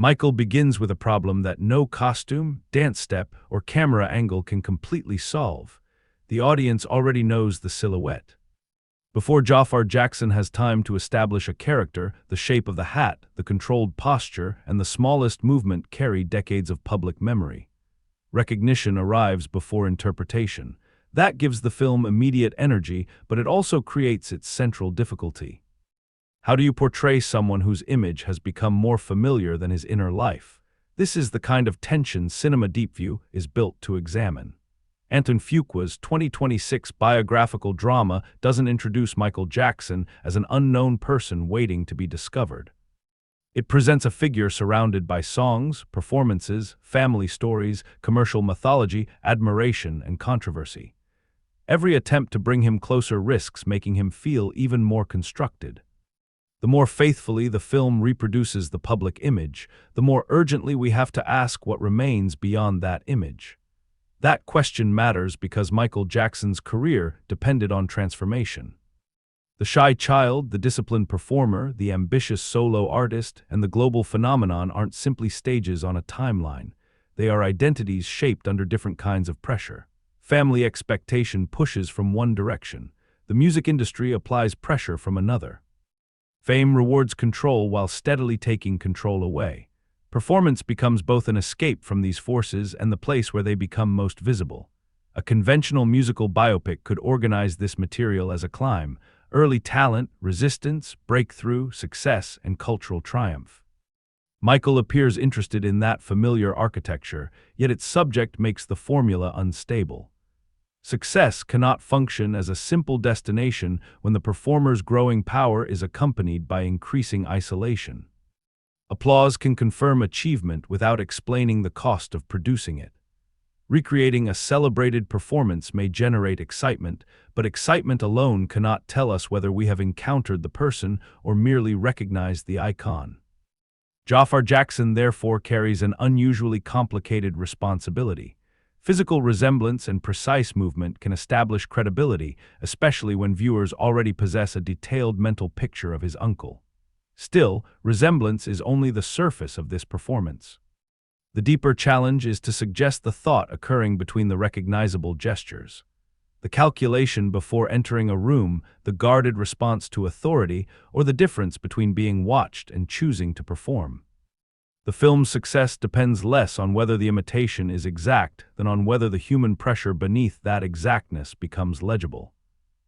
Michael begins with a problem that no costume, dance step, or camera angle can completely solve. The audience already knows the silhouette. Before Jaafar Jackson has time to establish a character, the shape of the hat, the controlled posture, and the smallest movement carry decades of public memory. Recognition arrives before interpretation. That gives the film immediate energy, but it also creates its central difficulty. How do you portray someone whose image has become more familiar than his inner life? This is the kind of tension Cinema Deep View is built to examine. Antoine Fuqua's 2026 biographical drama doesn't introduce Michael Jackson as an unknown person waiting to be discovered. It presents a figure surrounded by songs, performances, family stories, commercial mythology, admiration, and controversy. Every attempt to bring him closer risks making him feel even more constructed. The more faithfully the film reproduces the public image, the more urgently we have to ask what remains beyond that image. That question matters because Michael Jackson's career depended on transformation. The shy child, the disciplined performer, the ambitious solo artist, and the global phenomenon aren't simply stages on a timeline. They are identities shaped under different kinds of pressure. Family expectation pushes from one direction. The music industry applies pressure from another. Fame rewards control while steadily taking control away. Performance becomes both an escape from these forces and the place where they become most visible. A conventional musical biopic could organize this material as a climb: early talent, resistance, breakthrough, success, and cultural triumph. Michael appears interested in that familiar architecture, yet its subject makes the formula unstable. Success cannot function as a simple destination when the performer's growing power is accompanied by increasing isolation. Applause can confirm achievement without explaining the cost of producing it. Recreating a celebrated performance may generate excitement, but excitement alone cannot tell us whether we have encountered the person or merely recognized the icon. Jaafar Jackson therefore carries an unusually complicated responsibility. Physical resemblance and precise movement can establish credibility, especially when viewers already possess a detailed mental picture of his uncle. Still, resemblance is only the surface of this performance. The deeper challenge is to suggest the thought occurring between the recognizable gestures. The calculation before entering a room, the guarded response to authority, or the difference between being watched and choosing to perform. The film's success depends less on whether the imitation is exact than on whether the human pressure beneath that exactness becomes legible.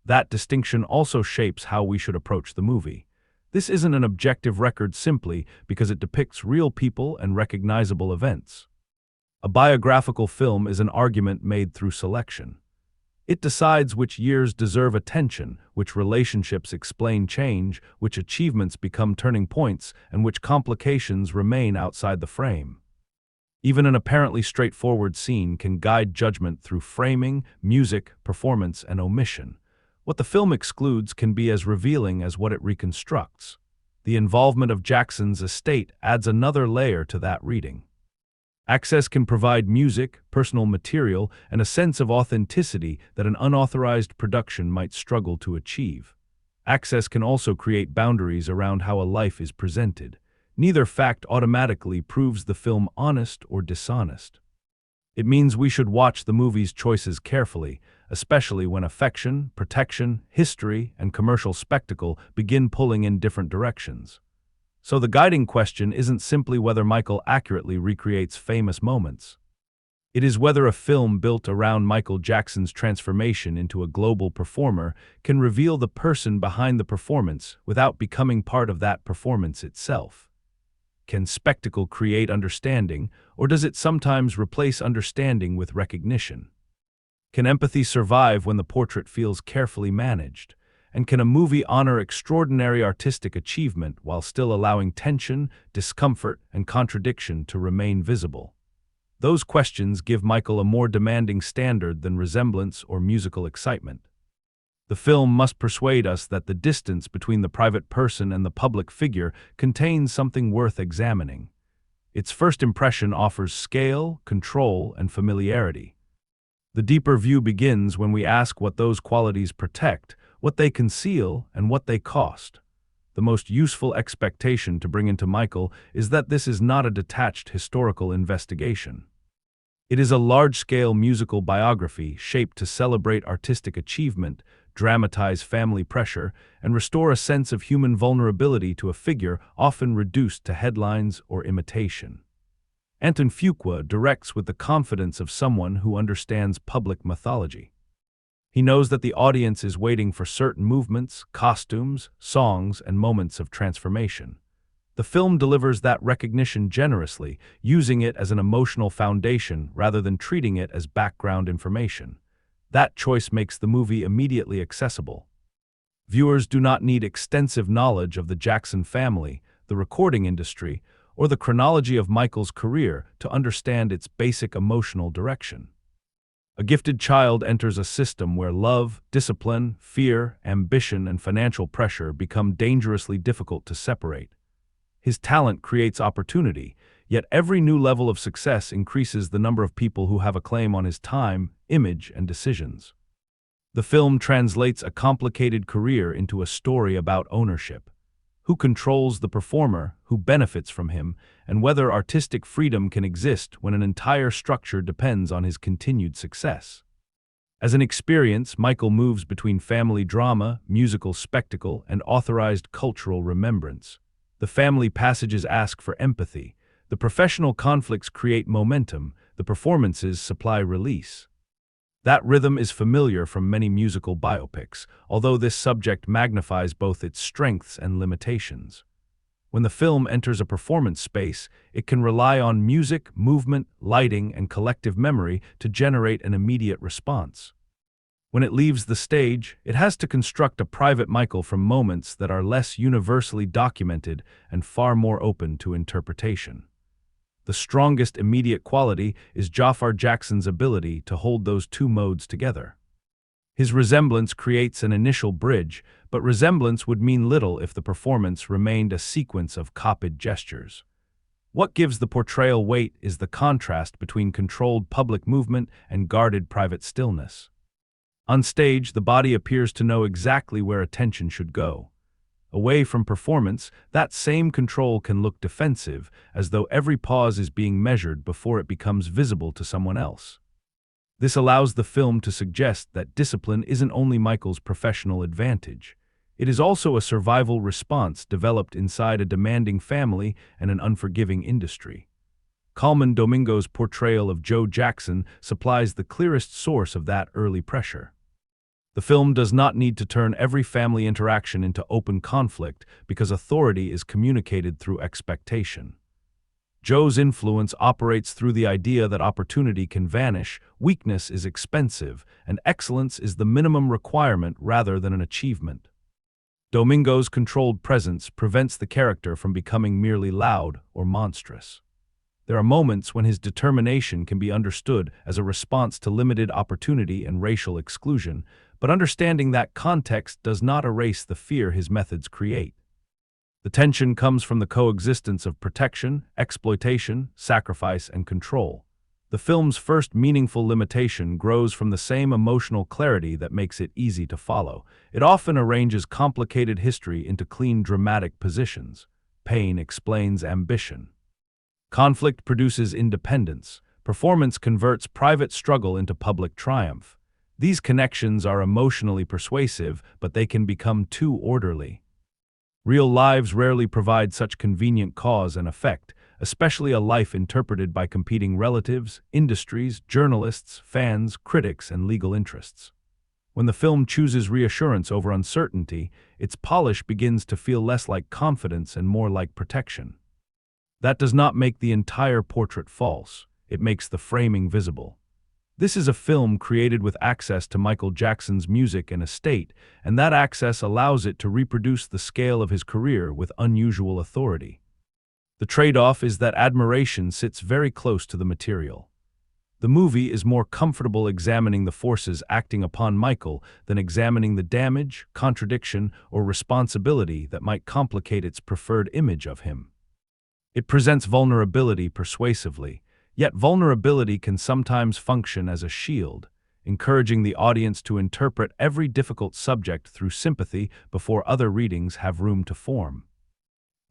That distinction also shapes how we should approach the movie. This isn't an objective record simply because it depicts real people and recognizable events. A biographical film is an argument made through selection. It decides which years deserve attention, which relationships explain change, which achievements become turning points, and which complications remain outside the frame. Even an apparently straightforward scene can guide judgment through framing, music, performance, and omission. What the film excludes can be as revealing as what it reconstructs. The involvement of Jackson's estate adds another layer to that reading. Access can provide music, personal material, and a sense of authenticity that an unauthorized production might struggle to achieve. Access can also create boundaries around how a life is presented. Neither fact automatically proves the film honest or dishonest. It means we should watch the movie's choices carefully, especially when affection, protection, history, and commercial spectacle begin pulling in different directions. So the guiding question isn't simply whether Michael accurately recreates famous moments. It is whether a film built around Michael Jackson's transformation into a global performer can reveal the person behind the performance without becoming part of that performance itself. Can spectacle create understanding, or does it sometimes replace understanding with recognition? Can empathy survive when the portrait feels carefully managed? And can a movie honor extraordinary artistic achievement while still allowing tension, discomfort, and contradiction to remain visible? Those questions give Michael a more demanding standard than resemblance or musical excitement. The film must persuade us that the distance between the private person and the public figure contains something worth examining. Its first impression offers scale, control, and familiarity. The deeper view begins when we ask what those qualities protect, what they conceal, and what they cost. the most useful expectation to bring into Michael is that this is not a detached historical investigation. It is a large-scale musical biography shaped to celebrate artistic achievement, dramatize family pressure, and restore a sense of human vulnerability to a figure often reduced to headlines or imitation. Antoine Fuqua directs with the confidence of someone who understands public mythology. He knows that the audience is waiting for certain movements, costumes, songs, and moments of transformation. The film delivers that recognition generously, using it as an emotional foundation rather than treating it as background information. That choice makes the movie immediately accessible. Viewers do not need extensive knowledge of the Jackson family, the recording industry, or the chronology of Michael's career to understand its basic emotional direction. A gifted child enters a system where love, discipline, fear, ambition, and financial pressure become dangerously difficult to separate. His talent creates opportunity, yet every new level of success increases the number of people who have a claim on his time, image, and decisions. The film translates a complicated career into a story about ownership. Who controls the performer, who benefits from him, and whether artistic freedom can exist when an entire structure depends on his continued success. As an experience, Michael moves between family drama, musical spectacle, and authorized cultural remembrance. The family passages ask for empathy. The professional conflicts create momentum. The performances supply release. That rhythm is familiar from many musical biopics, although this subject magnifies both its strengths and limitations. When the film enters a performance space, it can rely on music, movement, lighting, and collective memory to generate an immediate response. When it leaves the stage, it has to construct a private Michael from moments that are less universally documented and far more open to interpretation. The strongest immediate quality is Jaafar Jackson's ability to hold those two modes together. His resemblance creates an initial bridge, but resemblance would mean little if the performance remained a sequence of copied gestures. What gives the portrayal weight is the contrast between controlled public movement and guarded private stillness. On stage, the body appears to know exactly where attention should go. Away from performance, that same control can look defensive, as though every pause is being measured before it becomes visible to someone else. This allows the film to suggest that discipline isn't only Michael's professional advantage. It is also a survival response developed inside a demanding family and an unforgiving industry. Colman Domingo's portrayal of Joe Jackson supplies the clearest source of that early pressure. The film does not need to turn every family interaction into open conflict because authority is communicated through expectation. Joe's influence operates through the idea that opportunity can vanish, weakness is expensive, and excellence is the minimum requirement rather than an achievement. Domingo's controlled presence prevents the character from becoming merely loud or monstrous. There are moments when his determination can be understood as a response to limited opportunity and racial exclusion, but understanding that context does not erase the fear his methods create. The tension comes from the coexistence of protection, exploitation, sacrifice, and control. The film's first meaningful limitation grows from the same emotional clarity that makes it easy to follow. It often arranges complicated history into clean dramatic positions. Pain explains ambition. Conflict produces independence. Performance converts private struggle into public triumph. These connections are emotionally persuasive, but they can become too orderly. Real lives rarely provide such convenient cause and effect, especially a life interpreted by competing relatives, industries, journalists, fans, critics, and legal interests. When the film chooses reassurance over uncertainty, its polish begins to feel less like confidence and more like protection. That does not make the entire portrait false, it makes the framing visible. This is a film created with access to Michael Jackson's music and estate, and that access allows it to reproduce the scale of his career with unusual authority. The trade-off is that admiration sits very close to the material. The movie is more comfortable examining the forces acting upon Michael than examining the damage, contradiction, or responsibility that might complicate its preferred image of him. It presents vulnerability persuasively, yet vulnerability can sometimes function as a shield, encouraging the audience to interpret every difficult subject through sympathy before other readings have room to form.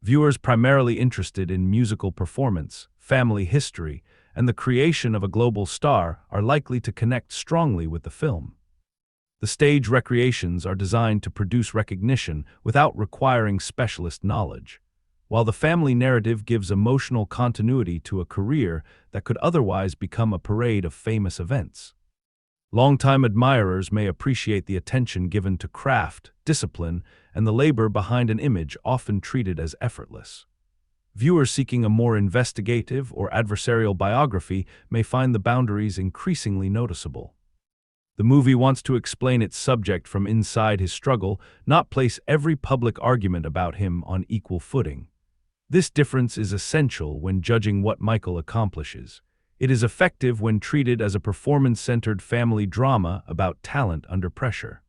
Viewers primarily interested in musical performance, family history, and the creation of a global star are likely to connect strongly with the film. The stage recreations are designed to produce recognition without requiring specialist knowledge, while the family narrative gives emotional continuity to a career that could otherwise become a parade of famous events. Longtime admirers may appreciate the attention given to craft, discipline, and the labor behind an image often treated as effortless. Viewers seeking a more investigative or adversarial biography may find the boundaries increasingly noticeable. The movie wants to explain its subject from inside his struggle, not place every public argument about him on equal footing. This difference is essential when judging what Michael accomplishes. It is effective when treated as a performance-centered family drama about talent under pressure.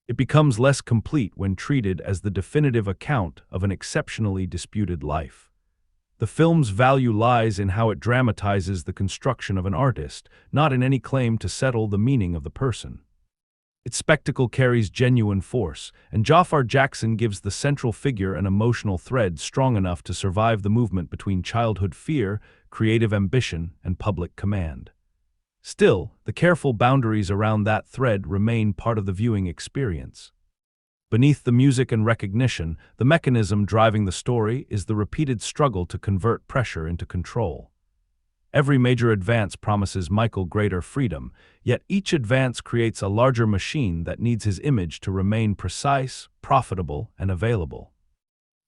It becomes less complete when treated as the definitive account of an exceptionally disputed life. The film's value lies in how it dramatizes the construction of an artist, not in any claim to settle the meaning of the person. Its spectacle carries genuine force, and Jaafar Jackson gives the central figure an emotional thread strong enough to survive the movement between childhood fear, creative ambition, and public command. Still, the careful boundaries around that thread remain part of the viewing experience. Beneath the music and recognition, the mechanism driving the story is the repeated struggle to convert pressure into control. Every major advance promises Michael greater freedom, yet each advance creates a larger machine that needs his image to remain precise, profitable, and available.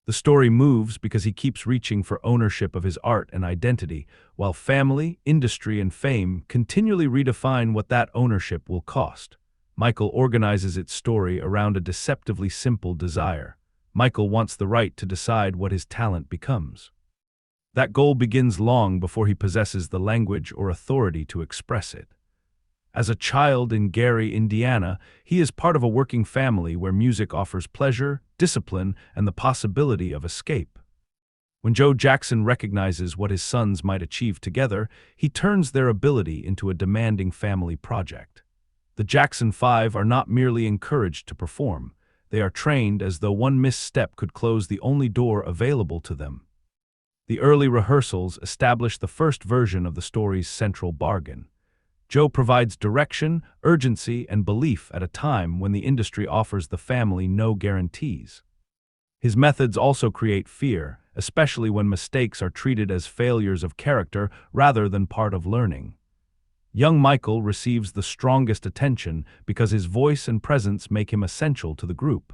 The story moves because he keeps reaching for ownership of his art and identity, while family, industry, and fame continually redefine what that ownership will cost. Michael organizes its story around a deceptively simple desire. Michael wants the right to decide what his talent becomes. That goal begins long before he possesses the language or authority to express it. As a child in Gary, Indiana, he is part of a working family where music offers pleasure, discipline, and the possibility of escape. When Joe Jackson recognizes what his sons might achieve together, he turns their ability into a demanding family project. The Jackson Five are not merely encouraged to perform, they are trained as though one misstep could close the only door available to them. The early rehearsals establish the first version of the story's central bargain. Joe provides direction, urgency, and belief at a time when the industry offers the family no guarantees. His methods also create fear, especially when mistakes are treated as failures of character rather than part of learning. Young Michael receives the strongest attention because his voice and presence make him essential to the group.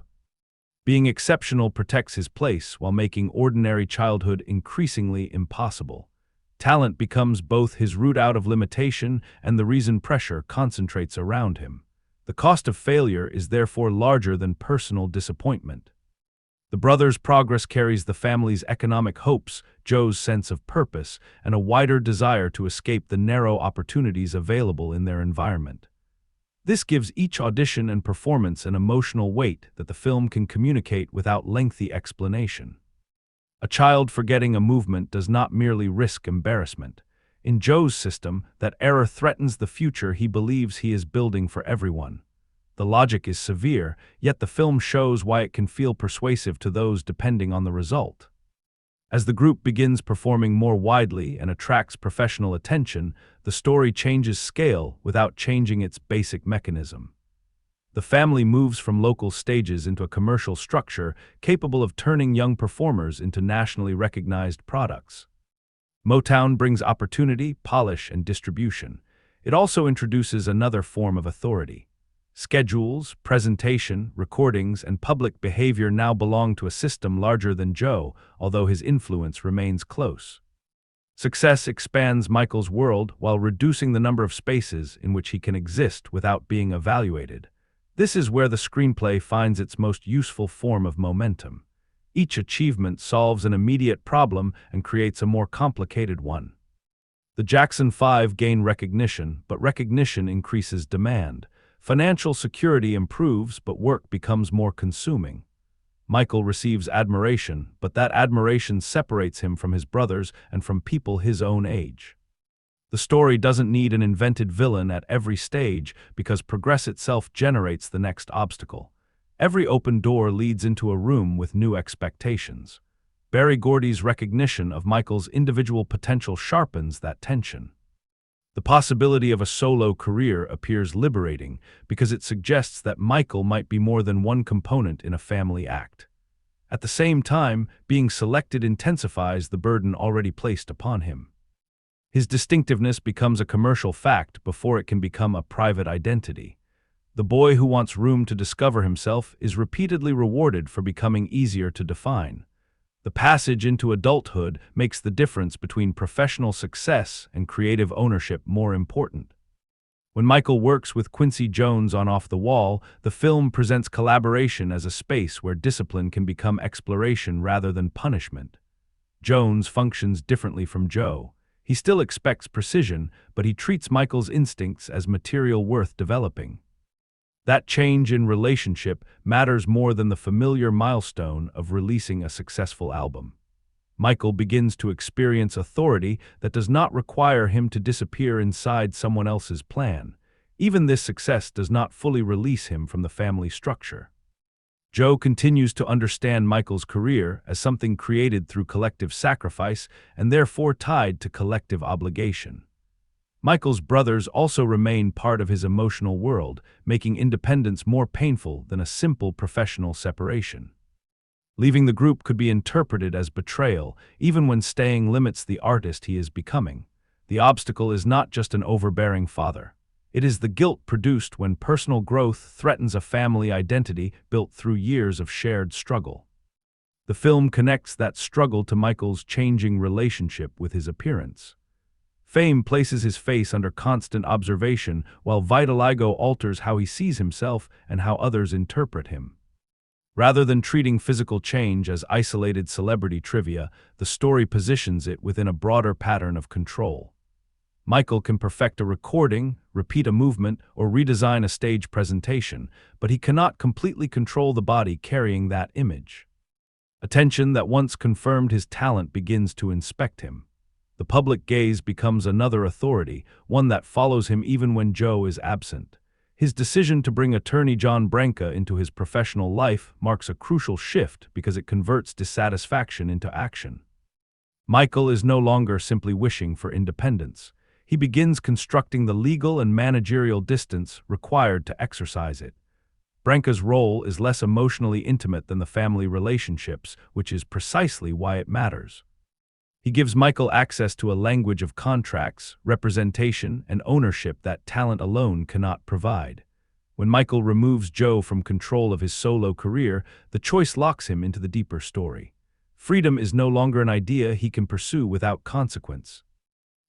Being exceptional protects his place while making ordinary childhood increasingly impossible. Talent becomes both his route out of limitation and the reason pressure concentrates around him. The cost of failure is therefore larger than personal disappointment. The brothers' progress carries the family's economic hopes, Joe's sense of purpose, and a wider desire to escape the narrow opportunities available in their environment. This gives each audition and performance an emotional weight that the film can communicate without lengthy explanation. A child forgetting a movement does not merely risk embarrassment. In Joe's system, that error threatens the future he believes he is building for everyone. The logic is severe, yet the film shows why it can feel persuasive to those depending on the result. As the group begins performing more widely and attracts professional attention, the story changes scale without changing its basic mechanism. The family moves from local stages into a commercial structure capable of turning young performers into nationally recognized products. Motown brings opportunity, polish, and distribution. It also introduces another form of authority. Schedules, presentation, recordings, and public behavior now belong to a system larger than Joe, although his influence remains close. Success expands Michael's world while reducing the number of spaces in which he can exist without being evaluated. This is where the screenplay finds its most useful form of momentum. Each achievement solves an immediate problem and creates a more complicated one. The Jackson Five gain recognition, but recognition increases demand. Financial security improves, but work becomes more consuming. Michael receives admiration, but that admiration separates him from his brothers and from people his own age. The story doesn't need an invented villain at every stage because progress itself generates the next obstacle. Every open door leads into a room with new expectations. Barry Gordy's recognition of Michael's individual potential sharpens that tension. The possibility of a solo career appears liberating because it suggests that Michael might be more than one component in a family act. At the same time, being selected intensifies the burden already placed upon him. His distinctiveness becomes a commercial fact before it can become a private identity. The boy who wants room to discover himself is repeatedly rewarded for becoming easier to define. The passage into adulthood makes the difference between professional success and creative ownership more important. When Michael works with Quincy Jones on Off the Wall, the film presents collaboration as a space where discipline can become exploration rather than punishment. Jones functions differently from Joe. He still expects precision, but he treats Michael's instincts as material worth developing. That change in relationship matters more than the familiar milestone of releasing a successful album. Michael begins to experience authority that does not require him to disappear inside someone else's plan. Even this success does not fully release him from the family structure. Joe continues to understand Michael's career as something created through collective sacrifice and therefore tied to collective obligation. Michael's brothers also remain part of his emotional world, making independence more painful than a simple professional separation. Leaving the group could be interpreted as betrayal, even when staying limits the artist he is becoming. The obstacle is not just an overbearing father. It is the guilt produced when personal growth threatens a family identity built through years of shared struggle. The film connects that struggle to Michael's changing relationship with his appearance. Fame places his face under constant observation, while vitiligo alters how he sees himself and how others interpret him. Rather than treating physical change as isolated celebrity trivia, the story positions it within a broader pattern of control. Michael can perfect a recording, repeat a movement, or redesign a stage presentation, but he cannot completely control the body carrying that image. Attention that once confirmed his talent begins to inspect him. The public gaze becomes another authority, one that follows him even when Joe is absent. His decision to bring attorney John Branca into his professional life marks a crucial shift because it converts dissatisfaction into action. Michael is no longer simply wishing for independence. He begins constructing the legal and managerial distance required to exercise it. Branca's role is less emotionally intimate than the family relationships, which is precisely why it matters. He gives Michael access to a language of contracts, representation, and ownership that talent alone cannot provide. When Michael removes Joe from control of his solo career, the choice locks him into the deeper story. Freedom is no longer an idea he can pursue without consequence.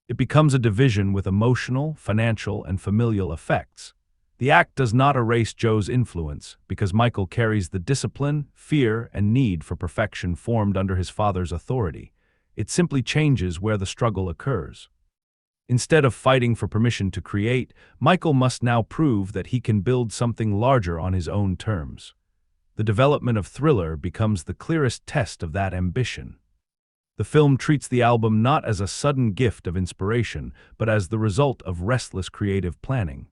It becomes a division with emotional, financial, and familial effects. The act does not erase Joe's influence, because Michael carries the discipline, fear, and need for perfection formed under his father's authority. It simply changes where the struggle occurs. Instead of fighting for permission to create, Michael must now prove that he can build something larger on his own terms. The development of Thriller becomes the clearest test of that ambition. The film treats the album not as a sudden gift of inspiration, but as the result of restless creative planning.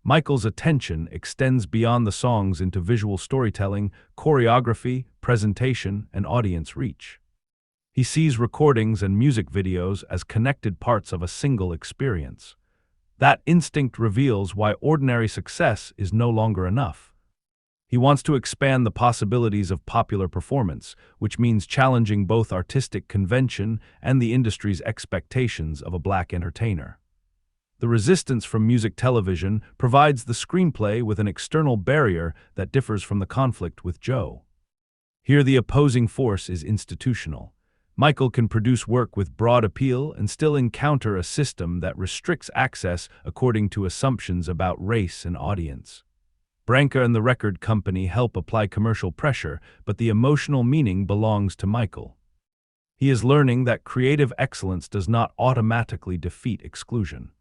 Michael's attention extends beyond the songs into visual storytelling, choreography, presentation, and audience reach. He sees recordings and music videos as connected parts of a single experience. That instinct reveals why ordinary success is no longer enough. He wants to expand the possibilities of popular performance, which means challenging both artistic convention and the industry's expectations of a black entertainer. The resistance from music television provides the screenplay with an external barrier that differs from the conflict with Joe. Here the opposing force is institutional. Michael can produce work with broad appeal and still encounter a system that restricts access according to assumptions about race and audience. Branca and the record company help apply commercial pressure, but the emotional meaning belongs to Michael. He is learning that creative excellence does not automatically defeat exclusion.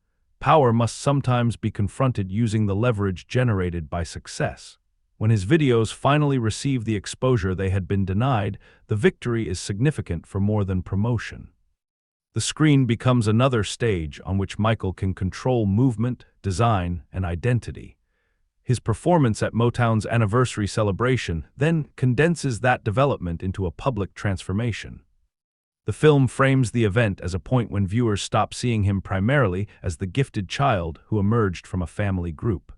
Power must sometimes be confronted using the leverage generated by success. When his videos finally receive the exposure they had been denied, the victory is significant for more than promotion. The screen becomes another stage on which Michael can control movement, design, and identity. His performance at Motown's anniversary celebration then condenses that development into a public transformation. The film frames the event as a point when viewers stop seeing him primarily as the gifted child who emerged from a family group.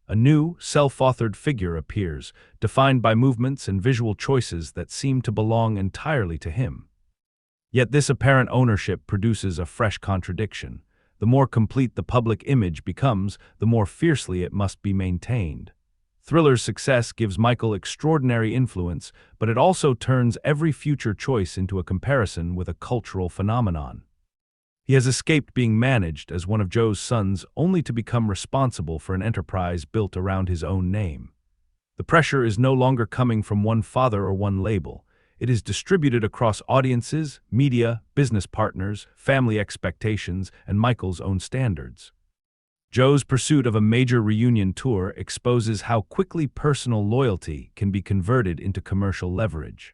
A new, self-authored figure appears, defined by movements and visual choices that seem to belong entirely to him. Yet this apparent ownership produces a fresh contradiction. The more complete the public image becomes, the more fiercely it must be maintained. Thriller's success gives Michael extraordinary influence, but it also turns every future choice into a comparison with a cultural phenomenon. He has escaped being managed as one of Joe's sons only to become responsible for an enterprise built around his own name. The pressure is no longer coming from one father or one label. It is distributed across audiences, media, business partners, family expectations, and Michael's own standards. Joe's pursuit of a major reunion tour exposes how quickly personal loyalty can be converted into commercial leverage.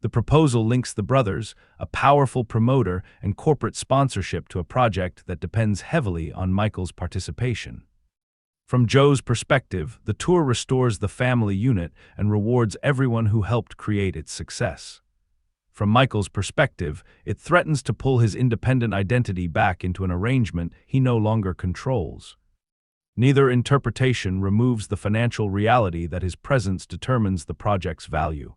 The proposal links the brothers, a powerful promoter and corporate sponsorship, to a project that depends heavily on Michael's participation. From Joe's perspective, the tour restores the family unit and rewards everyone who helped create its success. From Michael's perspective, it threatens to pull his independent identity back into an arrangement he no longer controls. Neither interpretation removes the financial reality that his presence determines the project's value.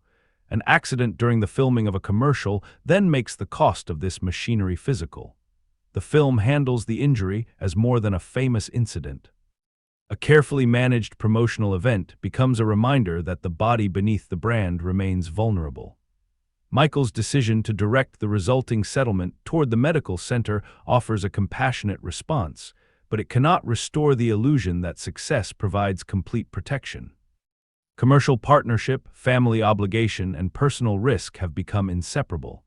An accident during the filming of a commercial then makes the cost of this machinery physical. The film handles the injury as more than a famous incident. A carefully managed promotional event becomes a reminder that the body beneath the brand remains vulnerable. Michael's decision to direct the resulting settlement toward the medical center offers a compassionate response, but it cannot restore the illusion that success provides complete protection. Commercial partnership, family obligation, and personal risk have become inseparable.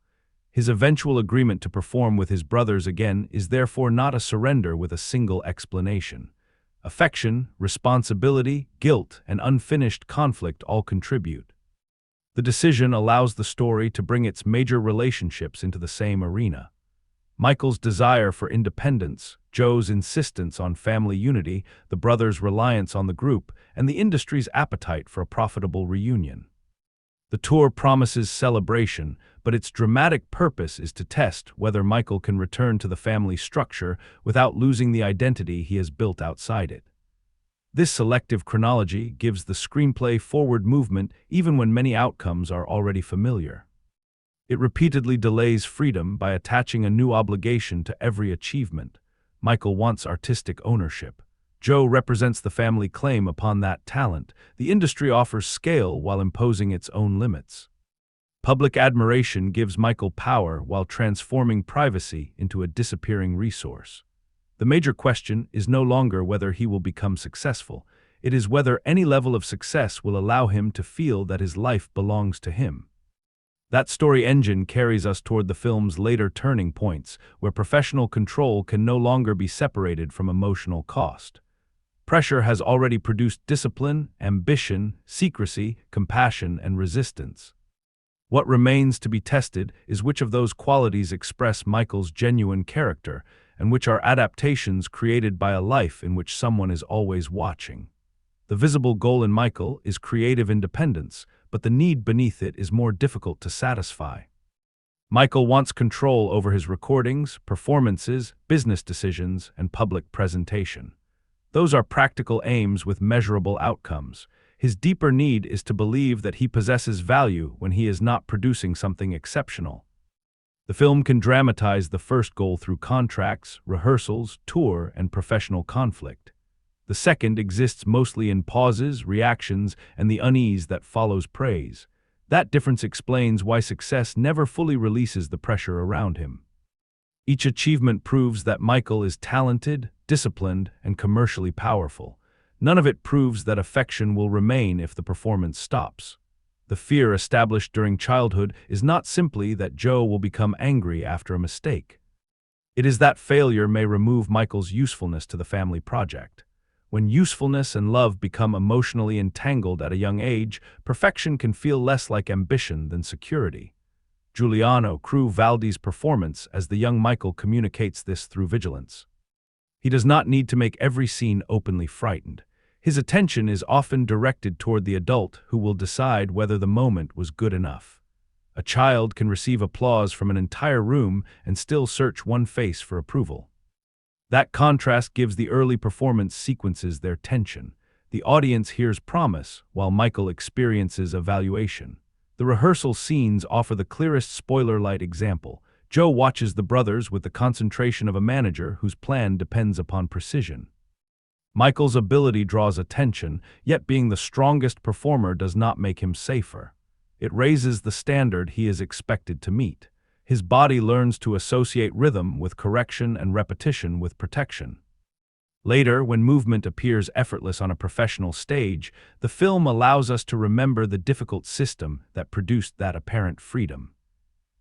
His eventual agreement to perform with his brothers again is therefore not a surrender with a single explanation. Affection, responsibility, guilt, and unfinished conflict all contribute. The decision allows the story to bring its major relationships into the same arena. Michael's desire for independence, Joe's insistence on family unity, the brothers' reliance on the group, and the industry's appetite for a profitable reunion. The tour promises celebration, but its dramatic purpose is to test whether Michael can return to the family structure without losing the identity he has built outside it. This selective chronology gives the screenplay forward movement even when many outcomes are already familiar. It repeatedly delays freedom by attaching a new obligation to every achievement. Michael wants artistic ownership. Joe represents the family claim upon that talent. The industry offers scale while imposing its own limits. Public admiration gives Michael power while transforming privacy into a disappearing resource. The major question is no longer whether he will become successful. It is whether any level of success will allow him to feel that his life belongs to him. That story engine carries us toward the film's later turning points, where professional control can no longer be separated from emotional cost. Pressure has already produced discipline, ambition, secrecy, compassion, and resistance. What remains to be tested is which of those qualities express Michael's genuine character, and which are adaptations created by a life in which someone is always watching. The visible goal in Michael is creative independence, but the need beneath it is more difficult to satisfy. Michael wants control over his recordings, performances, business decisions, and public presentation. Those are practical aims with measurable outcomes. His deeper need is to believe that he possesses value when he is not producing something exceptional. The film can dramatize the first goal through contracts, rehearsals, tour, and professional conflict. The second exists mostly in pauses, reactions, and the unease that follows praise. That difference explains why success never fully releases the pressure around him. Each achievement proves that Michael is talented, disciplined, and commercially powerful. None of it proves that affection will remain if the performance stops. The fear established during childhood is not simply that Joe will become angry after a mistake. It is that failure may remove Michael's usefulness to the family project. When usefulness and love become emotionally entangled at a young age, perfection can feel less like ambition than security. Giuliano Crew Valdi's performance as the young Michael communicates this through vigilance. He does not need to make every scene openly frightened. His attention is often directed toward the adult who will decide whether the moment was good enough. A child can receive applause from an entire room and still search one face for approval. That contrast gives the early performance sequences their tension. The audience hears promise, while Michael experiences evaluation. The rehearsal scenes offer the clearest spoiler-light example. Joe watches the brothers with the concentration of a manager whose plan depends upon precision. Michael's ability draws attention, yet being the strongest performer does not make him safer. It raises the standard he is expected to meet. His body learns to associate rhythm with correction and repetition with protection. Later, when movement appears effortless on a professional stage, the film allows us to remember the difficult system that produced that apparent freedom.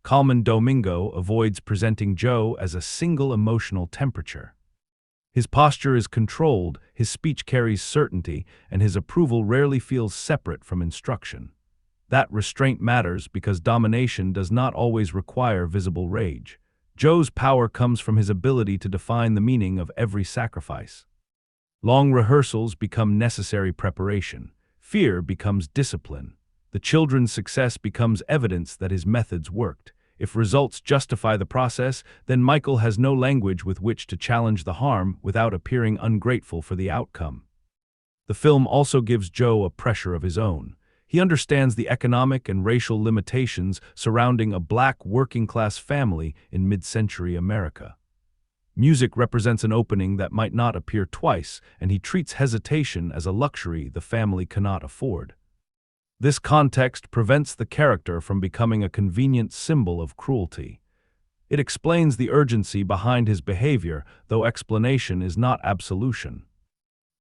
Colman Domingo avoids presenting Joe as a single emotional temperature. His posture is controlled, his speech carries certainty, and his approval rarely feels separate from instruction. That restraint matters because domination does not always require visible rage. Joe's power comes from his ability to define the meaning of every sacrifice. Long rehearsals become necessary preparation. Fear becomes discipline. The children's success becomes evidence that his methods worked. If results justify the process, then Michael has no language with which to challenge the harm without appearing ungrateful for the outcome. The film also gives Joe a pressure of his own. He understands the economic and racial limitations surrounding a black working-class family in mid-century America. Music represents an opening that might not appear twice, and he treats hesitation as a luxury the family cannot afford. This context prevents the character from becoming a convenient symbol of cruelty. It explains the urgency behind his behavior, though explanation is not absolution.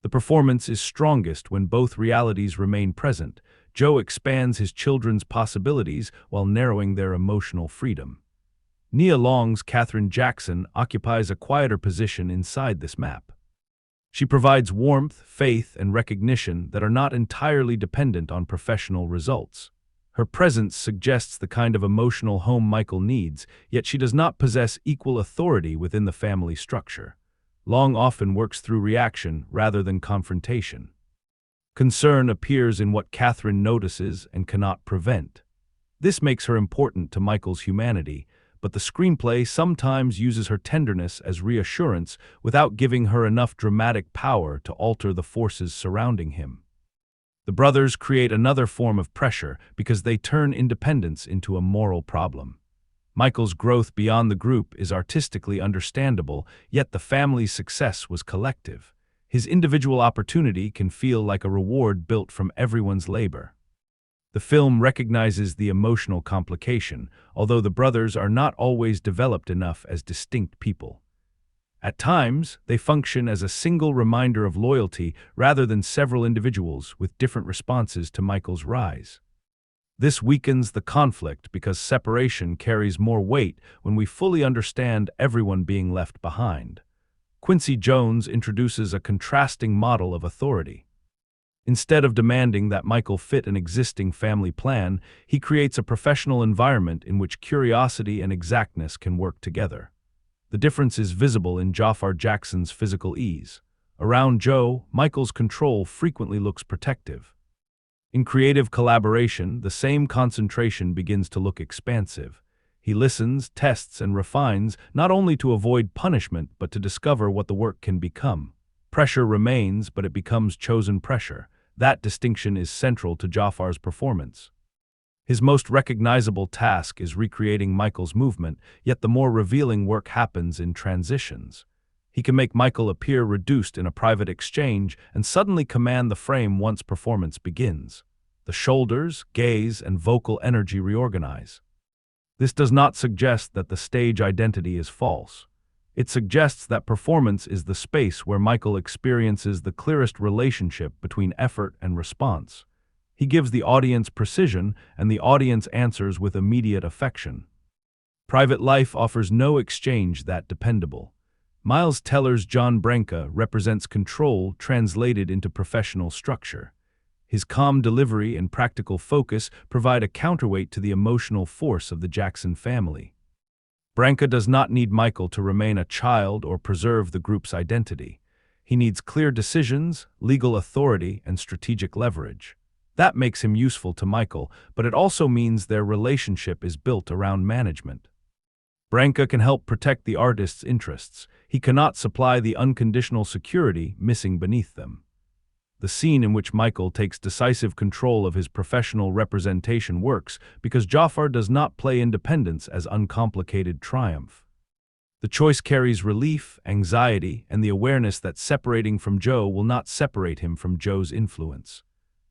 The performance is strongest when both realities remain present. Joe expands his children's possibilities while narrowing their emotional freedom. Nia Long's Jaafar Jackson occupies a quieter position inside this map. She provides warmth, faith, and recognition that are not entirely dependent on professional results. Her presence suggests the kind of emotional home Michael needs, yet she does not possess equal authority within the family structure. Long often works through reaction rather than confrontation. Concern appears in what Catherine notices and cannot prevent. This makes her important to Michael's humanity, but the screenplay sometimes uses her tenderness as reassurance without giving her enough dramatic power to alter the forces surrounding him. The brothers create another form of pressure because they turn independence into a moral problem. Michael's growth beyond the group is artistically understandable, yet the family's success was collective. His individual opportunity can feel like a reward built from everyone's labor. The film recognizes the emotional complication, although the brothers are not always developed enough as distinct people. At times, they function as a single reminder of loyalty rather than several individuals with different responses to Michael's rise. This weakens the conflict because separation carries more weight when we fully understand everyone being left behind. Quincy Jones introduces a contrasting model of authority. Instead of demanding that Michael fit an existing family plan, he creates a professional environment in which curiosity and exactness can work together. The difference is visible in Jaafar Jackson's physical ease. Around Joe, Michael's control frequently looks protective. In creative collaboration, the same concentration begins to look expansive. He listens, tests, and refines, not only to avoid punishment, but to discover what the work can become. Pressure remains, but it becomes chosen pressure. That distinction is central to Jaafar's performance. His most recognizable task is recreating Michael's movement, yet the more revealing work happens in transitions. He can make Michael appear reduced in a private exchange and suddenly command the frame once performance begins. The shoulders, gaze, and vocal energy reorganize. This does not suggest that the stage identity is false. It suggests that performance is the space where Michael experiences the clearest relationship between effort and response. He gives the audience precision, and the audience answers with immediate affection. Private life offers no exchange that dependable. Miles Teller's John Branca represents control translated into professional structure. His calm delivery and practical focus provide a counterweight to the emotional force of the Jackson family. Branca does not need Michael to remain a child or preserve the group's identity. He needs clear decisions, legal authority, and strategic leverage. That makes him useful to Michael, but it also means their relationship is built around management. Branca can help protect the artist's interests. He cannot supply the unconditional security missing beneath them. The scene in which Michael takes decisive control of his professional representation works because Jaafar does not play independence as uncomplicated triumph. The choice carries relief, anxiety, and the awareness that separating from Joe will not separate him from Joe's influence.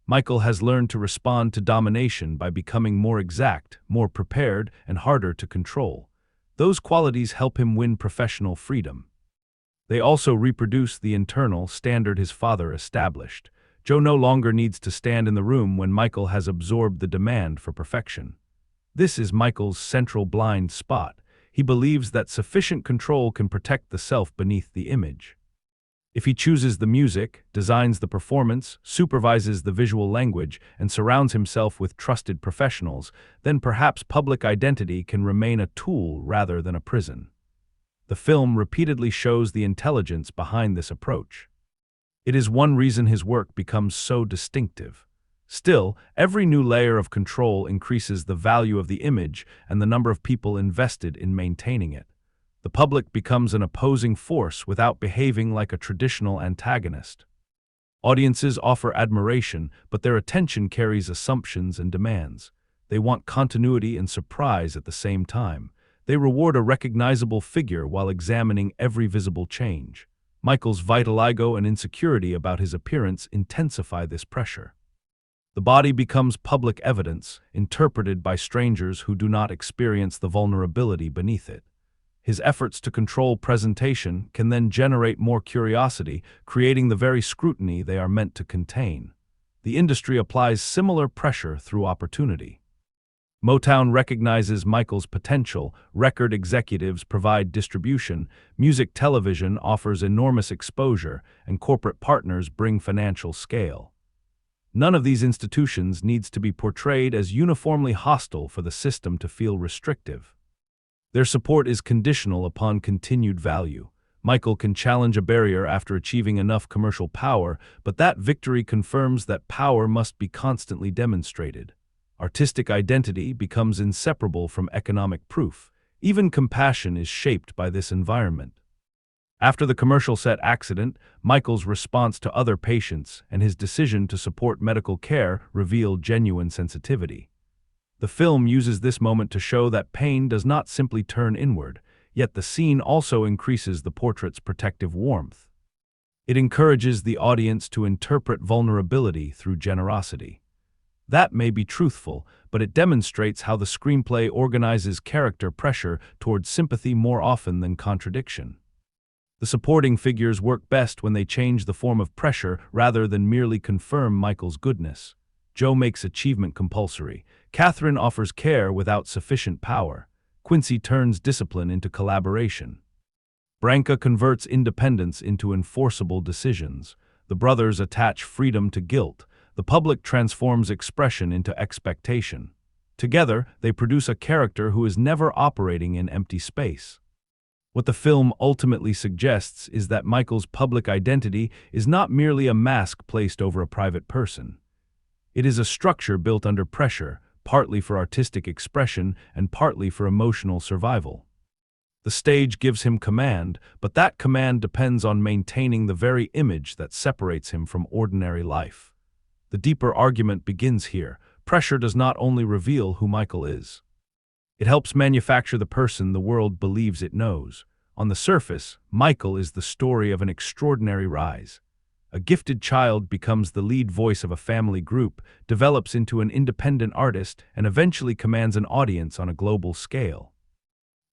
Michael has learned to respond to domination by becoming more exact, more prepared, and harder to control. Those qualities help him win professional freedom. They also reproduce the internal standard his father established. Joe no longer needs to stand in the room when Michael has absorbed the demand for perfection. This is Michael's central blind spot. He believes that sufficient control can protect the self beneath the image. If he chooses the music, designs the performance, supervises the visual language, and surrounds himself with trusted professionals, then perhaps public identity can remain a tool rather than a prison. The film repeatedly shows the intelligence behind this approach. It is one reason his work becomes so distinctive. Still, every new layer of control increases the value of the image and the number of people invested in maintaining it. The public becomes an opposing force without behaving like a traditional antagonist. Audiences offer admiration, but their attention carries assumptions and demands. They want continuity and surprise at the same time. They reward a recognizable figure while examining every visible change. Michael's vitiligo and insecurity about his appearance intensify this pressure. The body becomes public evidence, interpreted by strangers who do not experience the vulnerability beneath it. His efforts to control presentation can then generate more curiosity, creating the very scrutiny they are meant to contain. The industry applies similar pressure through opportunity. Motown recognizes Michael's potential, record executives provide distribution, music television offers enormous exposure, and corporate partners bring financial scale. None of these institutions needs to be portrayed as uniformly hostile for the system to feel restrictive. Their support is conditional upon continued value. Michael can challenge a barrier after achieving enough commercial power, but that victory confirms that power must be constantly demonstrated. Artistic identity becomes inseparable from economic proof. Even compassion is shaped by this environment. After the commercial set accident, Michael's response to other patients and his decision to support medical care reveal genuine sensitivity. The film uses this moment to show that pain does not simply turn inward, yet the scene also increases the portrait's protective warmth. It encourages the audience to interpret vulnerability through generosity. That may be truthful, but it demonstrates how the screenplay organizes character pressure towards sympathy more often than contradiction. The supporting figures work best when they change the form of pressure rather than merely confirm Michael's goodness. Joe makes achievement compulsory. Catherine offers care without sufficient power. Quincy turns discipline into collaboration. Branca converts independence into enforceable decisions. The brothers attach freedom to guilt. The public transforms expression into expectation. Together, they produce a character who is never operating in empty space. What the film ultimately suggests is that Michael's public identity is not merely a mask placed over a private person. It is a structure built under pressure, partly for artistic expression and partly for emotional survival. The stage gives him command, but that command depends on maintaining the very image that separates him from ordinary life. The deeper argument begins here. Pressure does not only reveal who Michael is. It helps manufacture the person the world believes it knows. On the surface, Michael is the story of an extraordinary rise. A gifted child becomes the lead voice of a family group, develops into an independent artist, and eventually commands an audience on a global scale.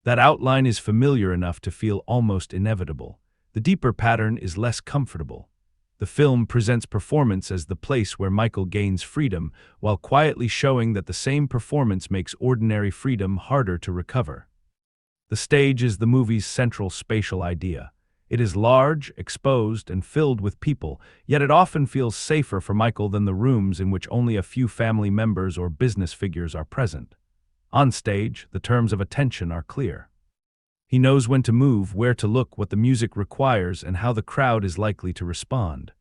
That outline is familiar enough to feel almost inevitable. The deeper pattern is less comfortable. The film presents performance as the place where Michael gains freedom, while quietly showing that the same performance makes ordinary freedom harder to recover. The stage is the movie's central spatial idea. It is large, exposed, and filled with people, yet it often feels safer for Michael than the rooms in which only a few family members or business figures are present. On stage, the terms of attention are clear. He knows when to move, where to look, what the music requires, and how the crowd is likely to respond.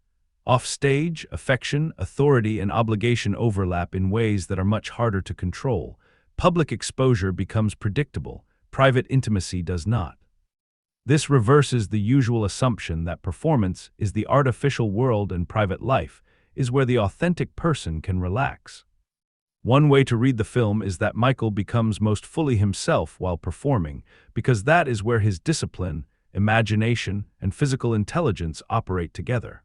Off stage, affection, authority, and obligation overlap in ways that are much harder to control. Public exposure becomes predictable, private intimacy does not. This reverses the usual assumption that performance is the artificial world and private life is where the authentic person can relax. One way to read the film is that Michael becomes most fully himself while performing, because that is where his discipline, imagination, and physical intelligence operate together.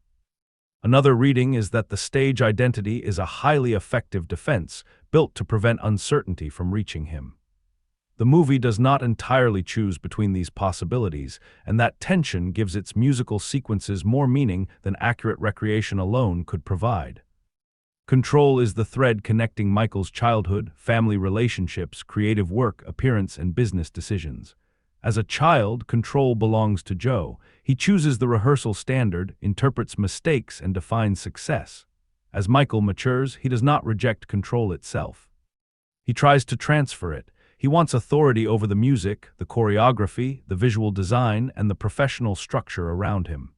Another reading is that the stage identity is a highly effective defense built to prevent uncertainty from reaching him. The movie does not entirely choose between these possibilities, and that tension gives its musical sequences more meaning than accurate recreation alone could provide. Control is the thread connecting Michael's childhood, family relationships, creative work, appearance, and business decisions. As a child, control belongs to Joe. He chooses the rehearsal standard, interprets mistakes, and defines success. As Michael matures, he does not reject control itself. He tries to transfer it. He wants authority over the music, the choreography, the visual design, and the professional structure around him.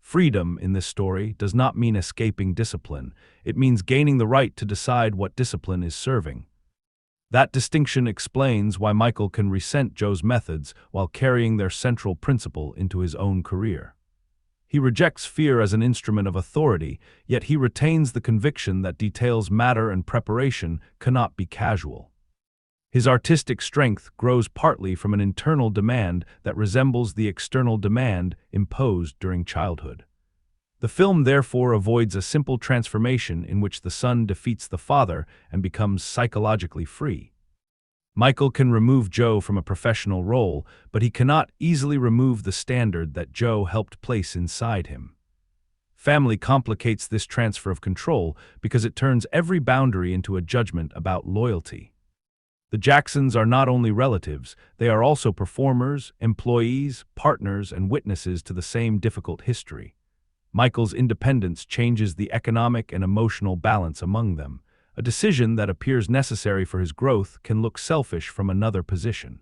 Freedom in this story does not mean escaping discipline. It means gaining the right to decide what discipline is serving. That distinction explains why Michael can resent Joe's methods while carrying their central principle into his own career. He rejects fear as an instrument of authority, yet he retains the conviction that details matter and preparation cannot be casual. His artistic strength grows partly from an internal demand that resembles the external demand imposed during childhood. The film therefore avoids a simple transformation in which the son defeats the father and becomes psychologically free. Michael can remove Joe from a professional role, but he cannot easily remove the standard that Joe helped place inside him. Family complicates this transfer of control because it turns every boundary into a judgment about loyalty. The Jacksons are not only relatives, they are also performers, employees, partners, and witnesses to the same difficult history. Michael's independence changes the economic and emotional balance among them. A decision that appears necessary for his growth can look selfish from another position.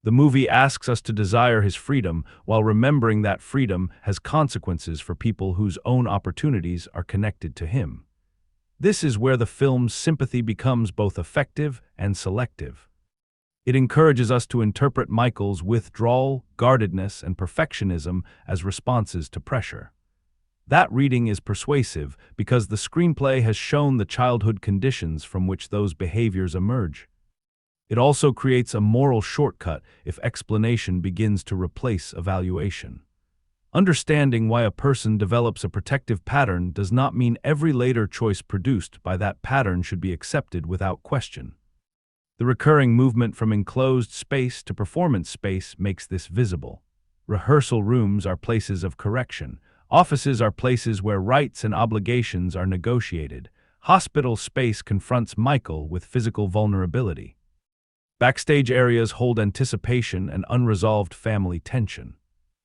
The movie asks us to desire his freedom while remembering that freedom has consequences for people whose own opportunities are connected to him. This is where the film's sympathy becomes both effective and selective. It encourages us to interpret Michael's withdrawal, guardedness, and perfectionism as responses to pressure. That reading is persuasive because the screenplay has shown the childhood conditions from which those behaviors emerge. It also creates a moral shortcut if explanation begins to replace evaluation. Understanding why a person develops a protective pattern does not mean every later choice produced by that pattern should be accepted without question. The recurring movement from enclosed space to performance space makes this visible. Rehearsal rooms are places of correction. Offices are places where rights and obligations are negotiated. Hospital space confronts Michael with physical vulnerability. Backstage areas hold anticipation and unresolved family tension.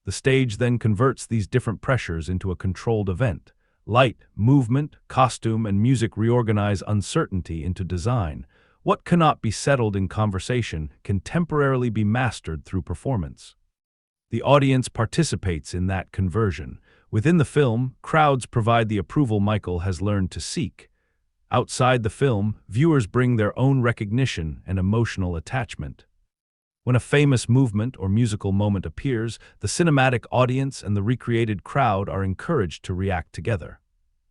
The stage then converts these different pressures into a controlled event. Light, movement, costume, and music reorganize uncertainty into design. What cannot be settled in conversation can temporarily be mastered through performance. The audience participates in that conversion. Within the film, crowds provide the approval Michael has learned to seek. Outside the film, viewers bring their own recognition and emotional attachment. When a famous movement or musical moment appears, the cinematic audience and the recreated crowd are encouraged to react together.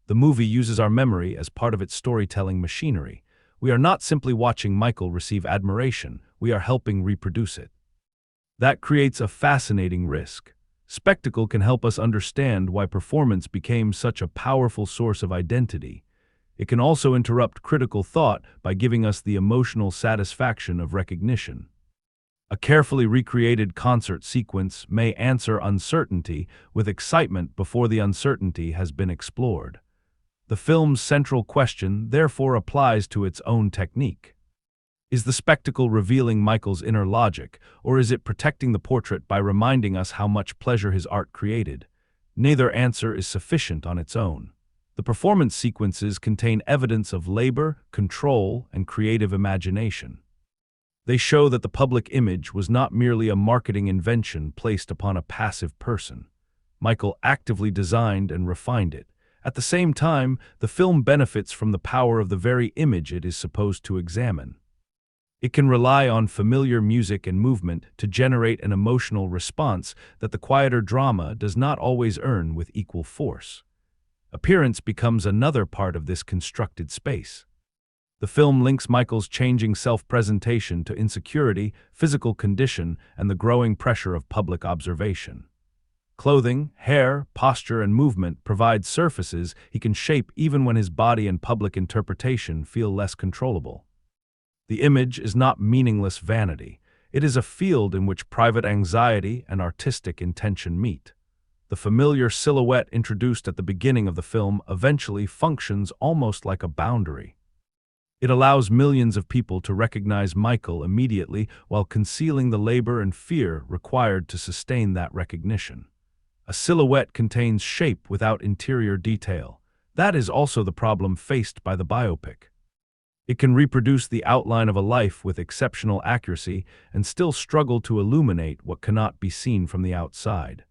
The movie uses our memory as part of its storytelling machinery. We are not simply watching Michael receive admiration, we are helping reproduce it. That creates a fascinating risk. Spectacle can help us understand why performance became such a powerful source of identity. It can also interrupt critical thought by giving us the emotional satisfaction of recognition. A carefully recreated concert sequence may answer uncertainty with excitement before the uncertainty has been explored. The film's central question therefore applies to its own technique. Is the spectacle revealing Michael's inner logic, or is it protecting the portrait by reminding us how much pleasure his art created? Neither answer is sufficient on its own. The performance sequences contain evidence of labor, control, and creative imagination. They show that the public image was not merely a marketing invention placed upon a passive person. Michael actively designed and refined it. At the same time, the film benefits from the power of the very image it is supposed to examine. It can rely on familiar music and movement to generate an emotional response that the quieter drama does not always earn with equal force. Appearance becomes another part of this constructed space. The film links Michael's changing self-presentation to insecurity, physical condition, and the growing pressure of public observation. Clothing, hair, posture, and movement provide surfaces he can shape even when his body and public interpretation feel less controllable. The image is not meaningless vanity. It is a field in which private anxiety and artistic intention meet. The familiar silhouette introduced at the beginning of the film eventually functions almost like a boundary. It allows millions of people to recognize Michael immediately while concealing the labor and fear required to sustain that recognition. A silhouette contains shape without interior detail. That is also the problem faced by the biopic. It can reproduce the outline of a life with exceptional accuracy and still struggle to illuminate what cannot be seen from the outside.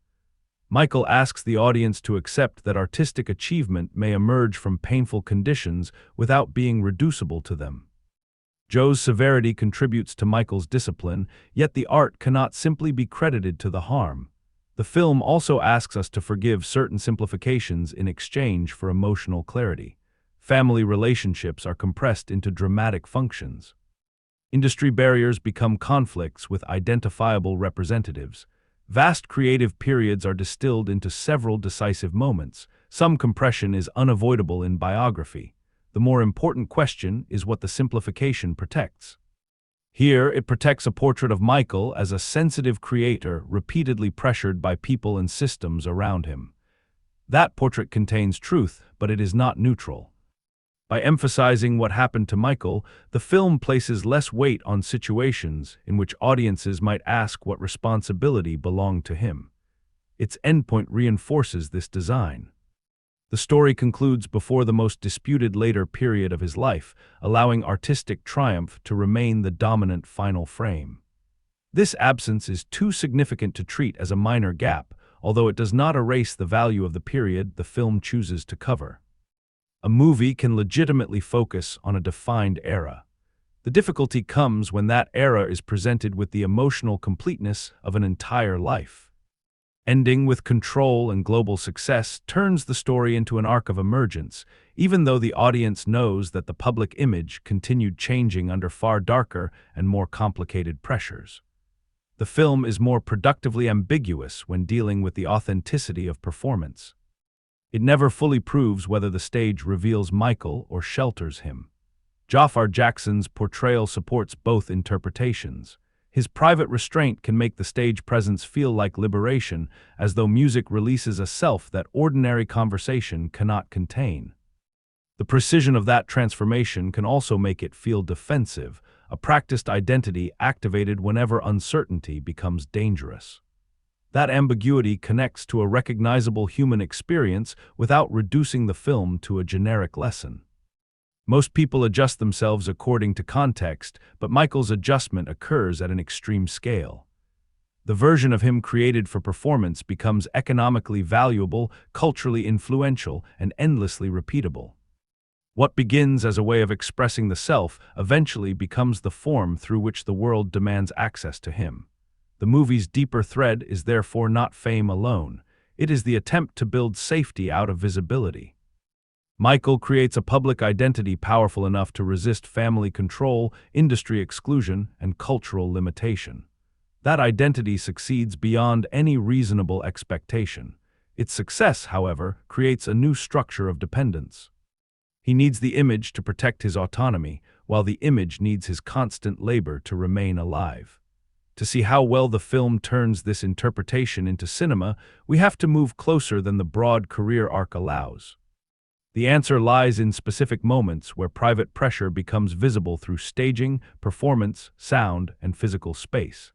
Michael asks the audience to accept that artistic achievement may emerge from painful conditions without being reducible to them. Joe's severity contributes to Michael's discipline, yet the art cannot simply be credited to the harm. The film also asks us to forgive certain simplifications in exchange for emotional clarity. Family relationships are compressed into dramatic functions. Industry barriers become conflicts with identifiable representatives. Vast creative periods are distilled into several decisive moments. Some compression is unavoidable in biography. The more important question is what the simplification protects. Here, it protects a portrait of Michael as a sensitive creator repeatedly pressured by people and systems around him. That portrait contains truth, but it is not neutral. By emphasizing what happened to Michael, the film places less weight on situations in which audiences might ask what responsibility belonged to him. Its endpoint reinforces this design. The story concludes before the most disputed later period of his life, allowing artistic triumph to remain the dominant final frame. This absence is too significant to treat as a minor gap, although it does not erase the value of the period the film chooses to cover. A movie can legitimately focus on a defined era. The difficulty comes when that era is presented with the emotional completeness of an entire life. Ending with control and global success turns the story into an arc of emergence, even though the audience knows that the public image continued changing under far darker and more complicated pressures. The film is more productively ambiguous when dealing with the authenticity of performance. It never fully proves whether the stage reveals Michael or shelters him. Jaafar Jackson's portrayal supports both interpretations. His private restraint can make the stage presence feel like liberation, as though music releases a self that ordinary conversation cannot contain. The precision of that transformation can also make it feel defensive, a practiced identity activated whenever uncertainty becomes dangerous. That ambiguity connects to a recognizable human experience without reducing the film to a generic lesson. Most people adjust themselves according to context, but Michael's adjustment occurs at an extreme scale. The version of him created for performance becomes economically valuable, culturally influential, and endlessly repeatable. What begins as a way of expressing the self eventually becomes the form through which the world demands access to him. The movie's deeper thread is therefore not fame alone. It is the attempt to build safety out of visibility. Michael creates a public identity powerful enough to resist family control, industry exclusion, and cultural limitation. That identity succeeds beyond any reasonable expectation. Its success, however, creates a new structure of dependence. He needs the image to protect his autonomy, while the image needs his constant labor to remain alive. To see how well the film turns this interpretation into cinema, we have to move closer than the broad career arc allows. The answer lies in specific moments where private pressure becomes visible through staging, performance, sound, and physical space.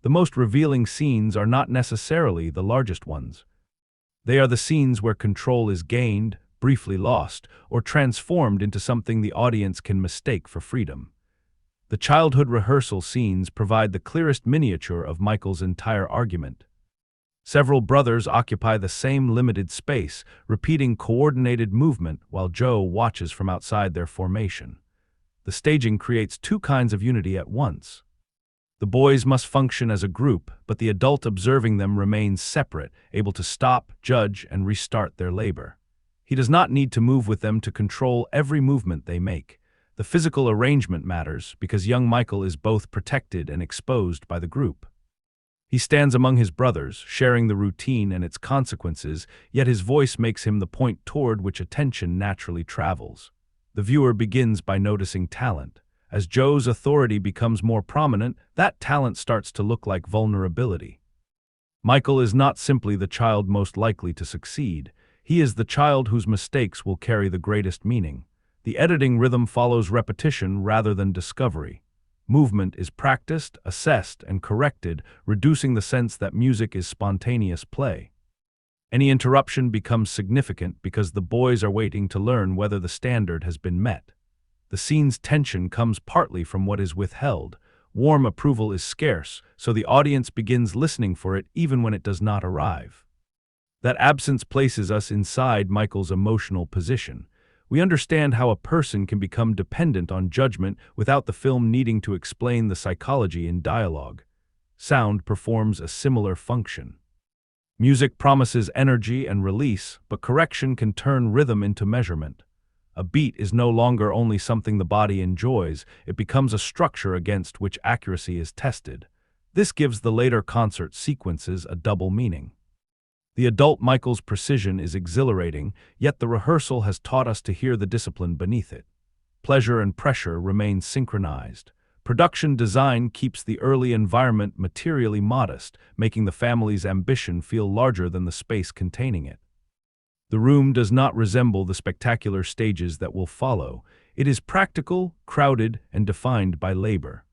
The most revealing scenes are not necessarily the largest ones. They are the scenes where control is gained, briefly lost, or transformed into something the audience can mistake for freedom. The childhood rehearsal scenes provide the clearest miniature of Michael's entire argument. Several brothers occupy the same limited space, repeating coordinated movement while Joe watches from outside their formation. The staging creates two kinds of unity at once. The boys must function as a group, but the adult observing them remains separate, able to stop, judge, and restart their labor. He does not need to move with them to control every movement they make. The physical arrangement matters because young Michael is both protected and exposed by the group. He stands among his brothers, sharing the routine and its consequences, yet his voice makes him the point toward which attention naturally travels. The viewer begins by noticing talent. As Joe's authority becomes more prominent, that talent starts to look like vulnerability. Michael is not simply the child most likely to succeed. He is the child whose mistakes will carry the greatest meaning. The editing rhythm follows repetition rather than discovery. Movement is practiced, assessed, and corrected, reducing the sense that music is spontaneous play. Any interruption becomes significant because the boys are waiting to learn whether the standard has been met. The scene's tension comes partly from what is withheld. Warm approval is scarce, so the audience begins listening for it even when it does not arrive. That absence places us inside Michael's emotional position. We understand how a person can become dependent on judgment without the film needing to explain the psychology in dialogue. Sound performs a similar function. Music promises energy and release, but correction can turn rhythm into measurement. A beat is no longer only something the body enjoys, it becomes a structure against which accuracy is tested. This gives the later concert sequences a double meaning. The adult Michael's precision is exhilarating, yet the rehearsal has taught us to hear the discipline beneath it. Pleasure and pressure remain synchronized. Production design keeps the early environment materially modest, making the family's ambition feel larger than the space containing it. The room does not resemble the spectacular stages that will follow. It is practical, crowded, and defined by labor.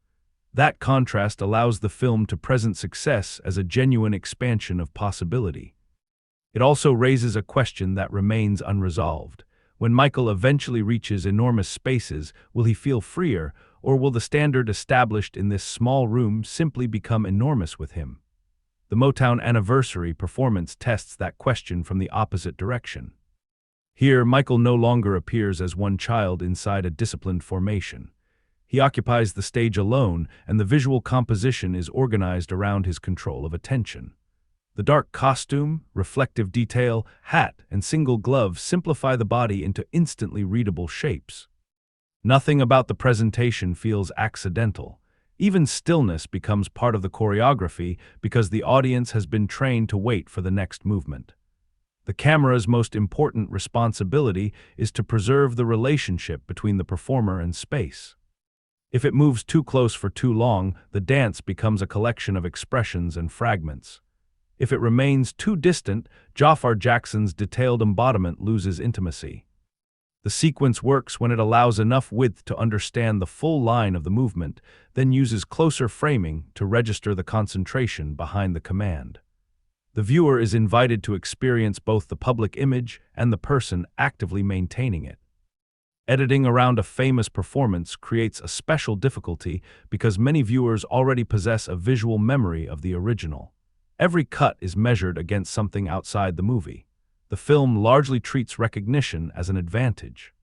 That contrast allows the film to present success as a genuine expansion of possibility. It also raises a question that remains unresolved. When Michael eventually reaches enormous spaces, will he feel freer, or will the standard established in this small room simply become enormous with him? The Motown Anniversary performance tests that question from the opposite direction. Here, Michael no longer appears as one child inside a disciplined formation. He occupies the stage alone, and the visual composition is organized around his control of attention. The dark costume, reflective detail, hat, and single glove simplify the body into instantly readable shapes. Nothing about the presentation feels accidental. Even stillness becomes part of the choreography because the audience has been trained to wait for the next movement. The camera's most important responsibility is to preserve the relationship between the performer and space. If it moves too close for too long, the dance becomes a collection of expressions and fragments. If it remains too distant, Jaafar Jackson's detailed embodiment loses intimacy. The sequence works when it allows enough width to understand the full line of the movement, then uses closer framing to register the concentration behind the command. The viewer is invited to experience both the public image and the person actively maintaining it. Editing around a famous performance creates a special difficulty because many viewers already possess a visual memory of the original. Every cut is measured against something outside the movie. The film largely treats recognition as an advantage.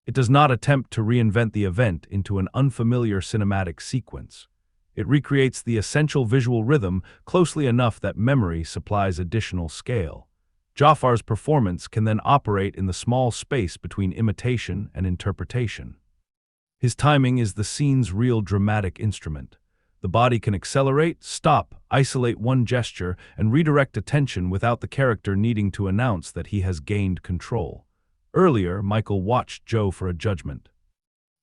It does not attempt to reinvent the event into an unfamiliar cinematic sequence. It recreates the essential visual rhythm closely enough that memory supplies additional scale. Jaafar's performance can then operate in the small space between imitation and interpretation. His timing is the scene's real dramatic instrument. The body can accelerate, stop, isolate one gesture, and redirect attention without the character needing to announce that he has gained control. Earlier, Michael watched Joe for a judgment.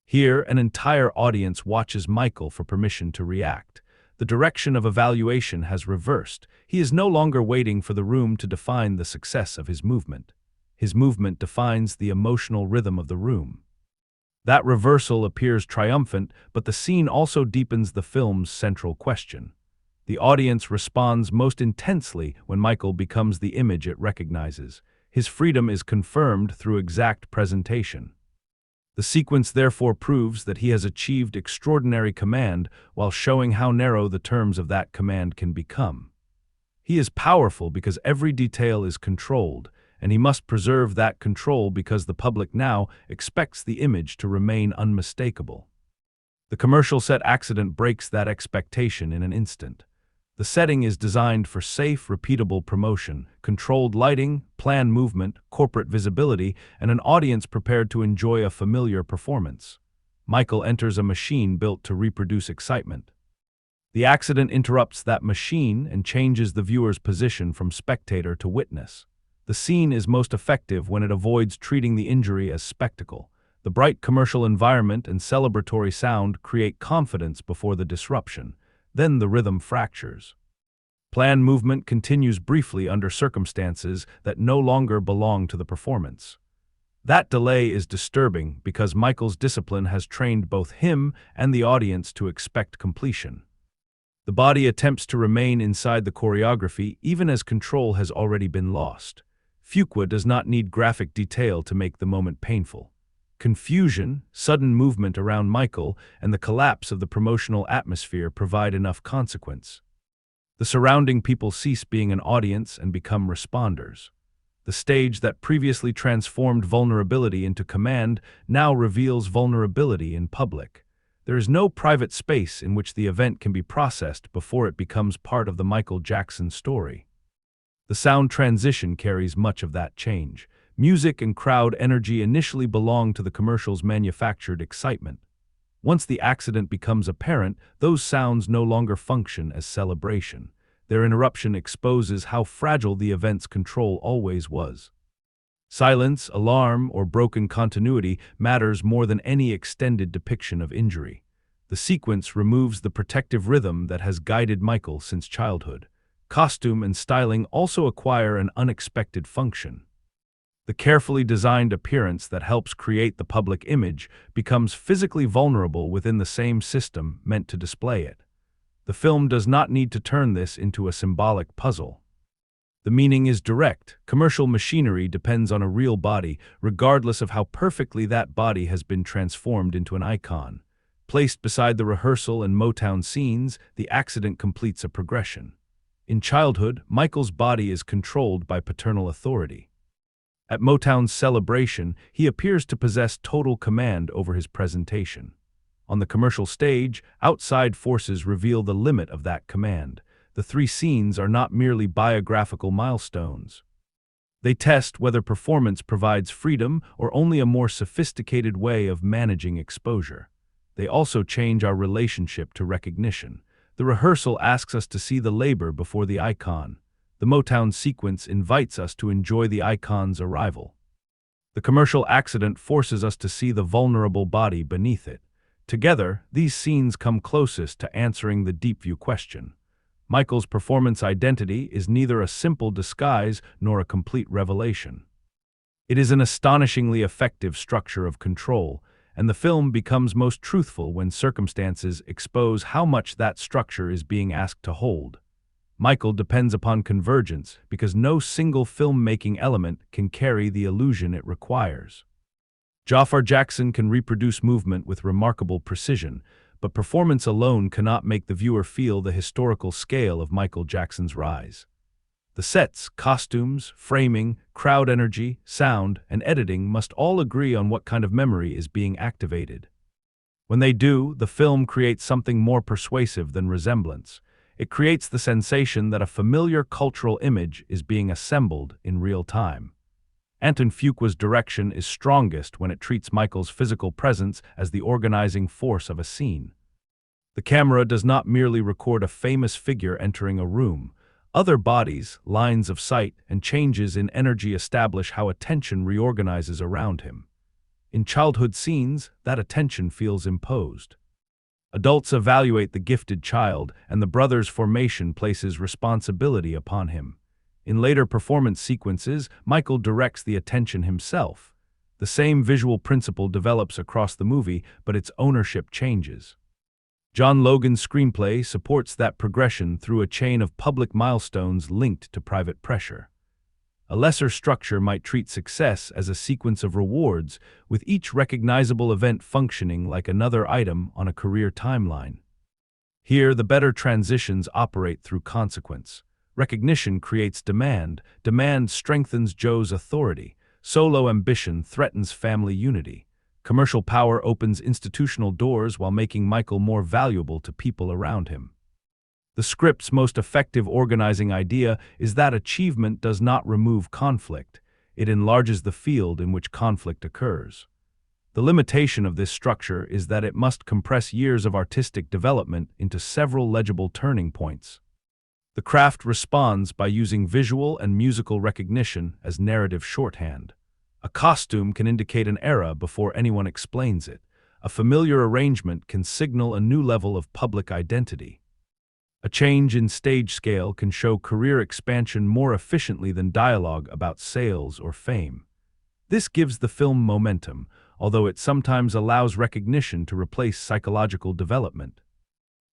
Here, an entire audience watches Michael for permission to react. The direction of evaluation has reversed. He is no longer waiting for the room to define the success of his movement. His movement defines the emotional rhythm of the room. That reversal appears triumphant, but the scene also deepens the film's central question. The audience responds most intensely when Michael becomes the image it recognizes. His freedom is confirmed through exact presentation. The sequence therefore proves that he has achieved extraordinary command while showing how narrow the terms of that command can become. He is powerful because every detail is controlled, and he must preserve that control because the public now expects the image to remain unmistakable. The commercial set accident breaks that expectation in an instant. The setting is designed for safe, repeatable promotion, controlled lighting, planned movement, corporate visibility, and an audience prepared to enjoy a familiar performance. Michael enters a machine built to reproduce excitement. The accident interrupts that machine and changes the viewer's position from spectator to witness. The scene is most effective when it avoids treating the injury as spectacle. The bright commercial environment and celebratory sound create confidence before the disruption. Then the rhythm fractures. Planned movement continues briefly under circumstances that no longer belong to the performance. That delay is disturbing because Michael's discipline has trained both him and the audience to expect completion. The body attempts to remain inside the choreography even as control has already been lost. Fuqua does not need graphic detail to make the moment painful. Confusion, sudden movement around Michael, and the collapse of the promotional atmosphere provide enough consequence. The surrounding people cease being an audience and become responders. The stage that previously transformed vulnerability into command now reveals vulnerability in public. There is no private space in which the event can be processed before it becomes part of the Michael Jackson story. The sound transition carries much of that change. Music and crowd energy initially belong to the commercial's manufactured excitement. Once the accident becomes apparent, those sounds no longer function as celebration. Their interruption exposes how fragile the event's control always was. Silence, alarm, or broken continuity matters more than any extended depiction of injury. The sequence removes the protective rhythm that has guided Michael since childhood. Costume and styling also acquire an unexpected function. The carefully designed appearance that helps create the public image becomes physically vulnerable within the same system meant to display it. The film does not need to turn this into a symbolic puzzle. The meaning is direct. Commercial machinery depends on a real body, regardless of how perfectly that body has been transformed into an icon. Placed beside the rehearsal and Motown scenes, the accident completes a progression. In childhood, Michael's body is controlled by paternal authority. At Motown's celebration, he appears to possess total command over his presentation. On the commercial stage, outside forces reveal the limit of that command. The three scenes are not merely biographical milestones. They test whether performance provides freedom or only a more sophisticated way of managing exposure. They also change our relationship to recognition. The rehearsal asks us to see the labor before the icon. The Motown sequence invites us to enjoy the icon's arrival. The commercial accident forces us to see the vulnerable body beneath it. Together, these scenes come closest to answering the deep view question. Michael's performance identity is neither a simple disguise nor a complete revelation. It is an astonishingly effective structure of control, and the film becomes most truthful when circumstances expose how much that structure is being asked to hold. Michael depends upon convergence because no single filmmaking element can carry the illusion it requires. Jaafar Jackson can reproduce movement with remarkable precision, but performance alone cannot make the viewer feel the historical scale of Michael Jackson's rise. The sets, costumes, framing, crowd energy, sound, and editing must all agree on what kind of memory is being activated. When they do, the film creates something more persuasive than resemblance. It creates the sensation that a familiar cultural image is being assembled in real time. Antoine Fuqua's direction is strongest when it treats Michael's physical presence as the organizing force of a scene. The camera does not merely record a famous figure entering a room. Other bodies, lines of sight, and changes in energy establish how attention reorganizes around him. In childhood scenes, that attention feels imposed. Adults evaluate the gifted child, and the brother's formation places responsibility upon him. In later performance sequences, Michael directs the attention himself. The same visual principle develops across the movie, but its ownership changes. John Logan's screenplay supports that progression through a chain of public milestones linked to private pressure. A lesser structure might treat success as a sequence of rewards, with each recognizable event functioning like another item on a career timeline. Here, the better transitions operate through consequence. Recognition creates demand, demand strengthens Joe's authority, solo ambition threatens family unity. Commercial power opens institutional doors while making Michael more valuable to people around him. The script's most effective organizing idea is that achievement does not remove conflict, it enlarges the field in which conflict occurs. The limitation of this structure is that it must compress years of artistic development into several legible turning points. The craft responds by using visual and musical recognition as narrative shorthand. A costume can indicate an era before anyone explains it. A familiar arrangement can signal a new level of public identity. A change in stage scale can show career expansion more efficiently than dialogue about sales or fame. This gives the film momentum, although it sometimes allows recognition to replace psychological development.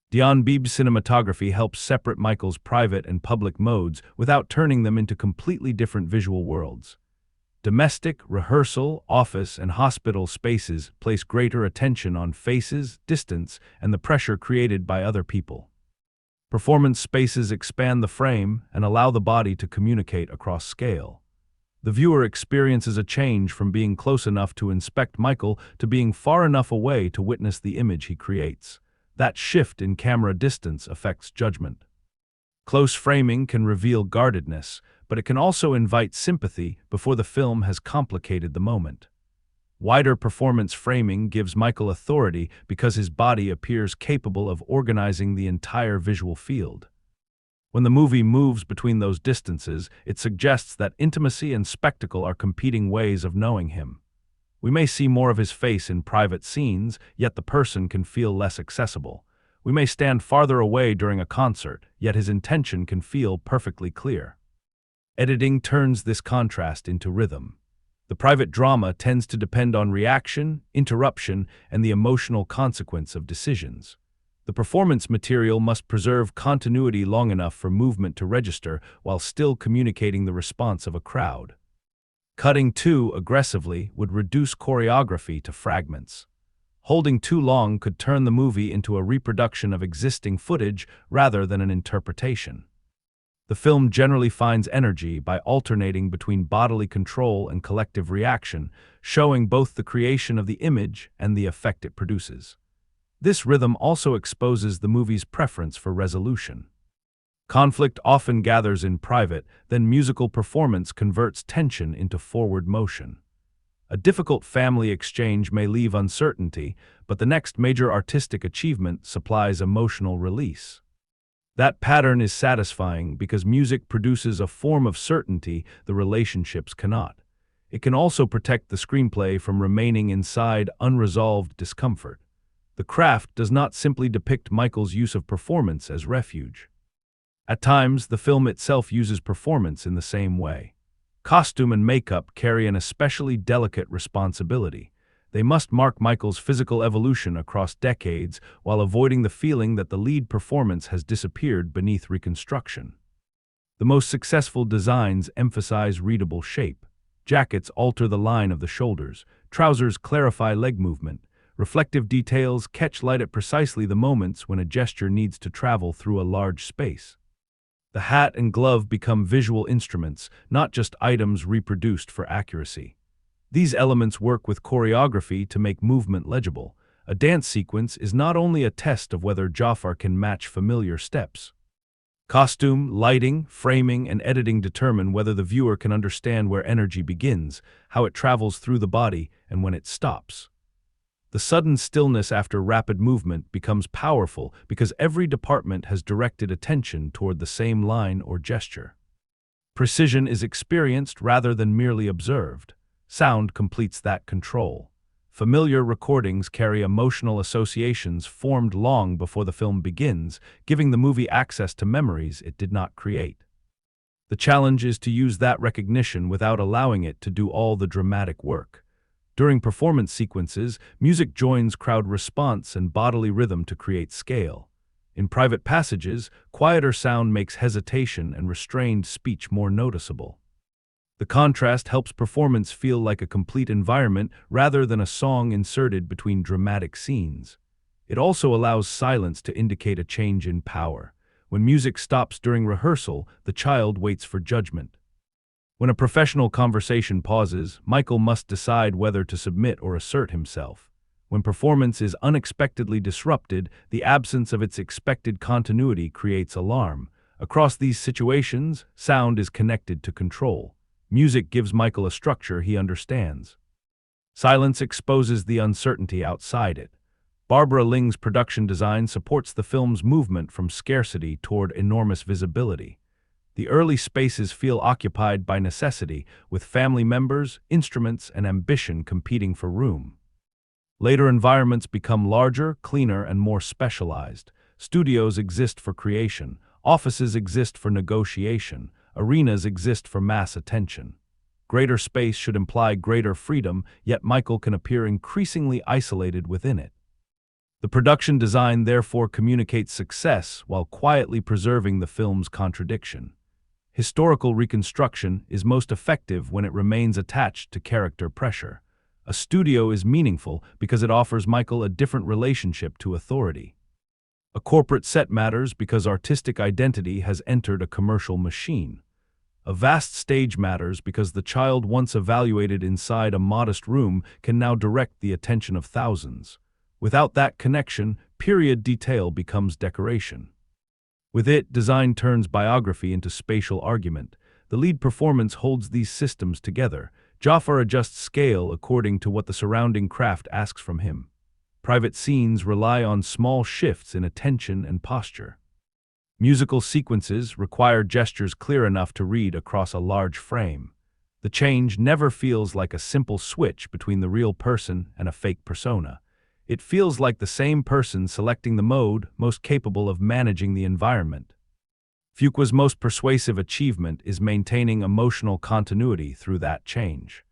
Dion Beeb's cinematography helps separate Michael's private and public modes without turning them into completely different visual worlds. Domestic, rehearsal, office, and hospital spaces place greater attention on faces, distance, and the pressure created by other people. Performance spaces expand the frame and allow the body to communicate across scale. The viewer experiences a change from being close enough to inspect Michael to being far enough away to witness the image he creates. That shift in camera distance affects judgment. Close framing can reveal guardedness, but it can also invite sympathy before the film has complicated the moment. Wider performance framing gives Michael authority because his body appears capable of organizing the entire visual field. When the movie moves between those distances, it suggests that intimacy and spectacle are competing ways of knowing him. We may see more of his face in private scenes, yet the person can feel less accessible. We may stand farther away during a concert, yet his intention can feel perfectly clear. Editing turns this contrast into rhythm. The private drama tends to depend on reaction, interruption, and the emotional consequence of decisions. The performance material must preserve continuity long enough for movement to register while still communicating the response of a crowd. Cutting too aggressively would reduce choreography to fragments. Holding too long could turn the movie into a reproduction of existing footage rather than an interpretation. The film generally finds energy by alternating between bodily control and collective reaction, showing both the creation of the image and the effect it produces. This rhythm also exposes the movie's preference for resolution. Conflict often gathers in private, then musical performance converts tension into forward motion. A difficult family exchange may leave uncertainty, but the next major artistic achievement supplies emotional release. That pattern is satisfying because music produces a form of certainty the relationships cannot. It can also protect the screenplay from remaining inside unresolved discomfort. The craft does not simply depict Michael's use of performance as refuge. At times, the film itself uses performance in the same way. Costume and makeup carry an especially delicate responsibility. They must mark Michael's physical evolution across decades while avoiding the feeling that the lead performance has disappeared beneath reconstruction. The most successful designs emphasize readable shape. Jackets alter the line of the shoulders, trousers clarify leg movement, reflective details catch light at precisely the moments when a gesture needs to travel through a large space. The hat and glove become visual instruments, not just items reproduced for accuracy. These elements work with choreography to make movement legible. A dance sequence is not only a test of whether Jaafar can match familiar steps. Costume, lighting, framing, and editing determine whether the viewer can understand where energy begins, how it travels through the body, and when it stops. The sudden stillness after rapid movement becomes powerful because every department has directed attention toward the same line or gesture. Precision is experienced rather than merely observed. Sound completes that control. Familiar recordings carry emotional associations formed long before the film begins, giving the movie access to memories it did not create. The challenge is to use that recognition without allowing it to do all the dramatic work. During performance sequences, music joins crowd response and bodily rhythm to create scale. In private passages, quieter sound makes hesitation and restrained speech more noticeable. The contrast helps performance feel like a complete environment rather than a song inserted between dramatic scenes. It also allows silence to indicate a change in power. When music stops during rehearsal, the child waits for judgment. When a professional conversation pauses, Michael must decide whether to submit or assert himself. When performance is unexpectedly disrupted, the absence of its expected continuity creates alarm. Across these situations, sound is connected to control. Music gives Michael a structure he understands. Silence exposes the uncertainty outside it. Barbara Ling's production design supports the film's movement from scarcity toward enormous visibility. The early spaces feel occupied by necessity, with family members, instruments, and ambition competing for room. Later environments become larger, cleaner, and more specialized. Studios exist for creation, offices exist for negotiation, arenas exist for mass attention. Greater space should imply greater freedom, yet Michael can appear increasingly isolated within it. The production design therefore communicates success while quietly preserving the film's contradiction. Historical reconstruction is most effective when it remains attached to character pressure. A studio is meaningful because it offers Michael a different relationship to authority. A corporate set matters because artistic identity has entered a commercial machine. A vast stage matters because the child once evaluated inside a modest room can now direct the attention of thousands. Without that connection, period detail becomes decoration. With it, design turns biography into spatial argument. The lead performance holds these systems together. Jaafar adjusts scale according to what the surrounding craft asks from him. Private scenes rely on small shifts in attention and posture. Musical sequences require gestures clear enough to read across a large frame. The change never feels like a simple switch between the real person and a fake persona. It feels like the same person selecting the mode most capable of managing the environment. Fuqua's most persuasive achievement is maintaining emotional continuity through that change.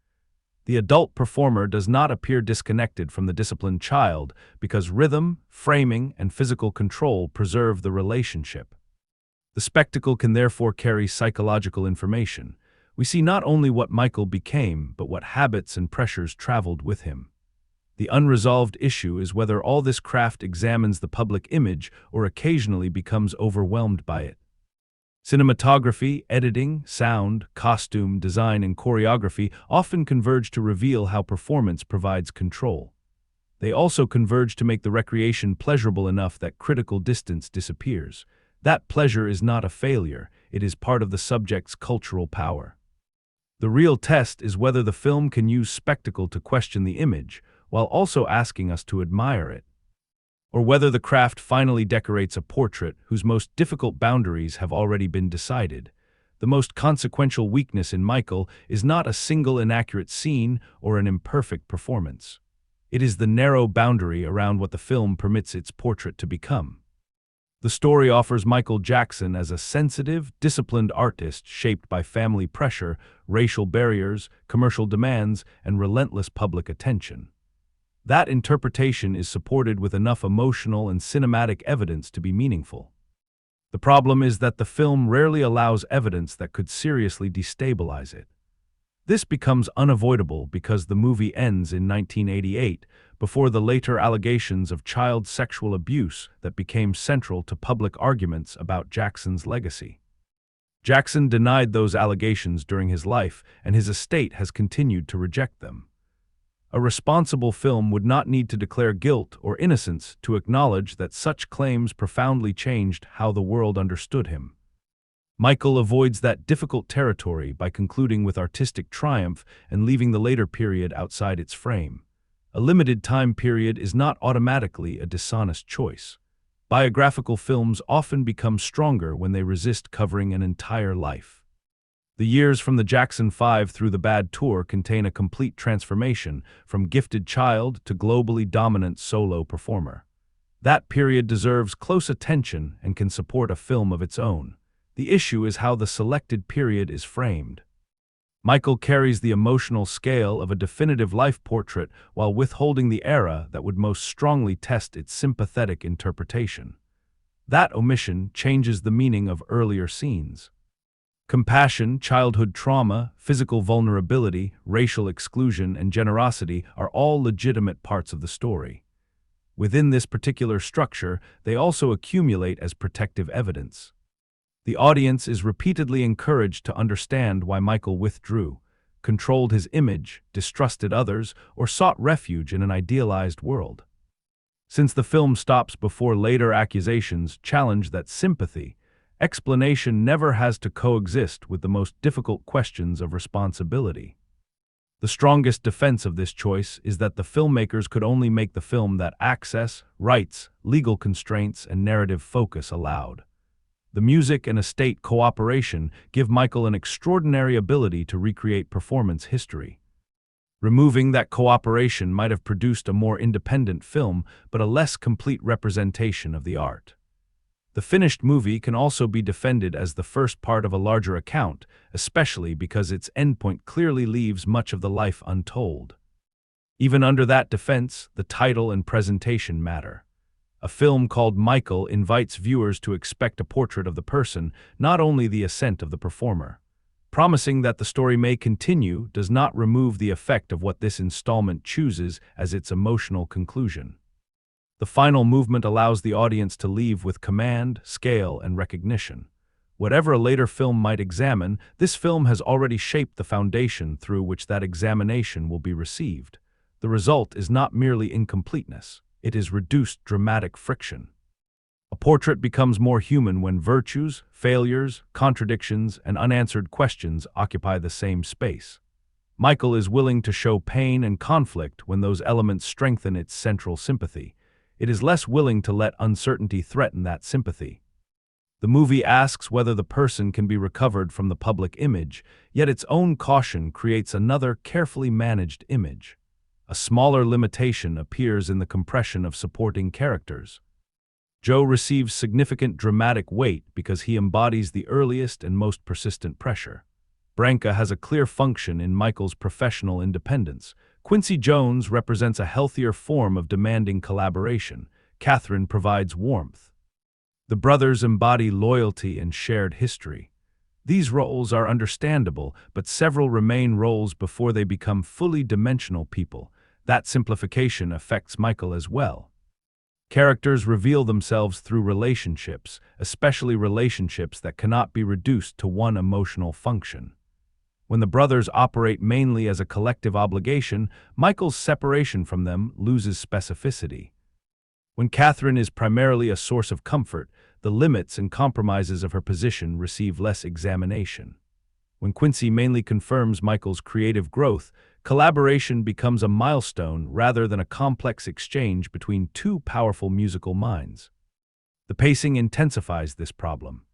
The adult performer does not appear disconnected from the disciplined child because rhythm, framing, and physical control preserve the relationship. The spectacle can therefore carry psychological information. We see not only what Michael became, but what habits and pressures traveled with him. The unresolved issue is whether all this craft examines the public image or occasionally becomes overwhelmed by it. Cinematography, editing, sound, costume, design, and choreography often converge to reveal how performance provides control. They also converge to make the recreation pleasurable enough that critical distance disappears. That pleasure is not a failure, it is part of the subject's cultural power. The real test is whether the film can use spectacle to question the image, while also asking us to admire it. Or whether the craft finally decorates a portrait whose most difficult boundaries have already been decided. The most consequential weakness in Michael is not a single inaccurate scene or an imperfect performance. It is the narrow boundary around what the film permits its portrait to become. The story offers Michael Jackson as a sensitive, disciplined artist shaped by family pressure, racial barriers, commercial demands, and relentless public attention. That interpretation is supported with enough emotional and cinematic evidence to be meaningful. The problem is that the film rarely allows evidence that could seriously destabilize it. This becomes unavoidable because the movie ends in 1988, before the later allegations of child sexual abuse that became central to public arguments about Jackson's legacy. Jackson denied those allegations during his life, and his estate has continued to reject them. A responsible film would not need to declare guilt or innocence to acknowledge that such claims profoundly changed how the world understood him. Michael avoids that difficult territory by concluding with artistic triumph and leaving the later period outside its frame. A limited time period is not automatically a dishonest choice. Biographical films often become stronger when they resist covering an entire life. The years from the Jackson 5 through the Bad Tour contain a complete transformation from gifted child to globally dominant solo performer. That period deserves close attention and can support a film of its own. The issue is how the selected period is framed. Michael carries the emotional scale of a definitive life portrait while withholding the era that would most strongly test its sympathetic interpretation. That omission changes the meaning of earlier scenes. Compassion, childhood trauma, physical vulnerability, racial exclusion, and generosity are all legitimate parts of the story. Within this particular structure, they also accumulate as protective evidence. The audience is repeatedly encouraged to understand why Michael withdrew, controlled his image, distrusted others, or sought refuge in an idealized world. Since the film stops before later accusations challenge that sympathy, explanation never has to coexist with the most difficult questions of responsibility. The strongest defense of this choice is that the filmmakers could only make the film that access, rights, legal constraints, and narrative focus allowed. The music and estate cooperation give Michael an extraordinary ability to recreate performance history. Removing that cooperation might have produced a more independent film, but a less complete representation of the art. The finished movie can also be defended as the first part of a larger account, especially because its endpoint clearly leaves much of the life untold. Even under that defense, the title and presentation matter. A film called Michael invites viewers to expect a portrait of the person, not only the ascent of the performer. Promising that the story may continue does not remove the effect of what this installment chooses as its emotional conclusion. The final movement allows the audience to leave with command, scale, and recognition. Whatever a later film might examine, this film has already shaped the foundation through which that examination will be received. The result is not merely incompleteness. It is reduced dramatic friction. A portrait becomes more human when virtues, failures, contradictions, and unanswered questions occupy the same space. Michael is willing to show pain and conflict when those elements strengthen its central sympathy. It is less willing to let uncertainty threaten that sympathy. The movie asks whether the person can be recovered from the public image, yet its own caution creates another carefully managed image. A smaller limitation appears in the compression of supporting characters. Joe receives significant dramatic weight because he embodies the earliest and most persistent pressure. Branca has a clear function in Michael's professional independence. Quincy Jones represents a healthier form of demanding collaboration. Catherine provides warmth. The brothers embody loyalty and shared history. These roles are understandable, but several remain roles before they become fully dimensional people. That simplification affects Michael as well. Characters reveal themselves through relationships, especially relationships that cannot be reduced to one emotional function. When the brothers operate mainly as a collective obligation, Michael's separation from them loses specificity. When Catherine is primarily a source of comfort, the limits and compromises of her position receive less examination. When Quincy mainly confirms Michael's creative growth, collaboration becomes a milestone rather than a complex exchange between two powerful musical minds. The pacing intensifies this problem.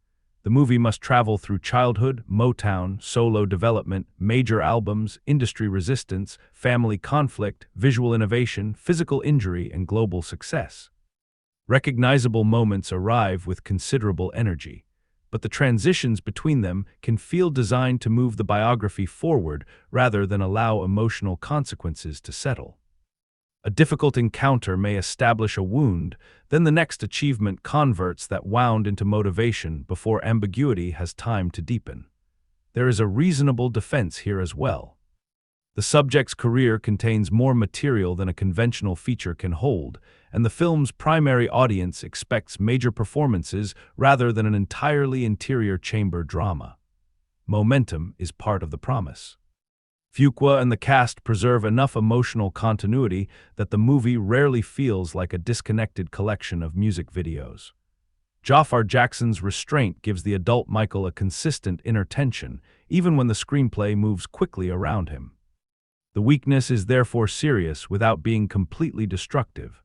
The movie must travel through childhood, Motown, solo development, major albums, industry resistance, family conflict, visual innovation, physical injury, and global success. Recognizable moments arrive with considerable energy, but the transitions between them can feel designed to move the biography forward rather than allow emotional consequences to settle. A difficult encounter may establish a wound, then the next achievement converts that wound into motivation before ambiguity has time to deepen. There is a reasonable defense here as well. The subject's career contains more material than a conventional feature can hold, and the film's primary audience expects major performances rather than an entirely interior chamber drama. Momentum is part of the promise. Fuqua and the cast preserve enough emotional continuity that the movie rarely feels like a disconnected collection of music videos. Jaafar Jackson's restraint gives the adult Michael a consistent inner tension, even when the screenplay moves quickly around him. The weakness is therefore serious without being completely destructive.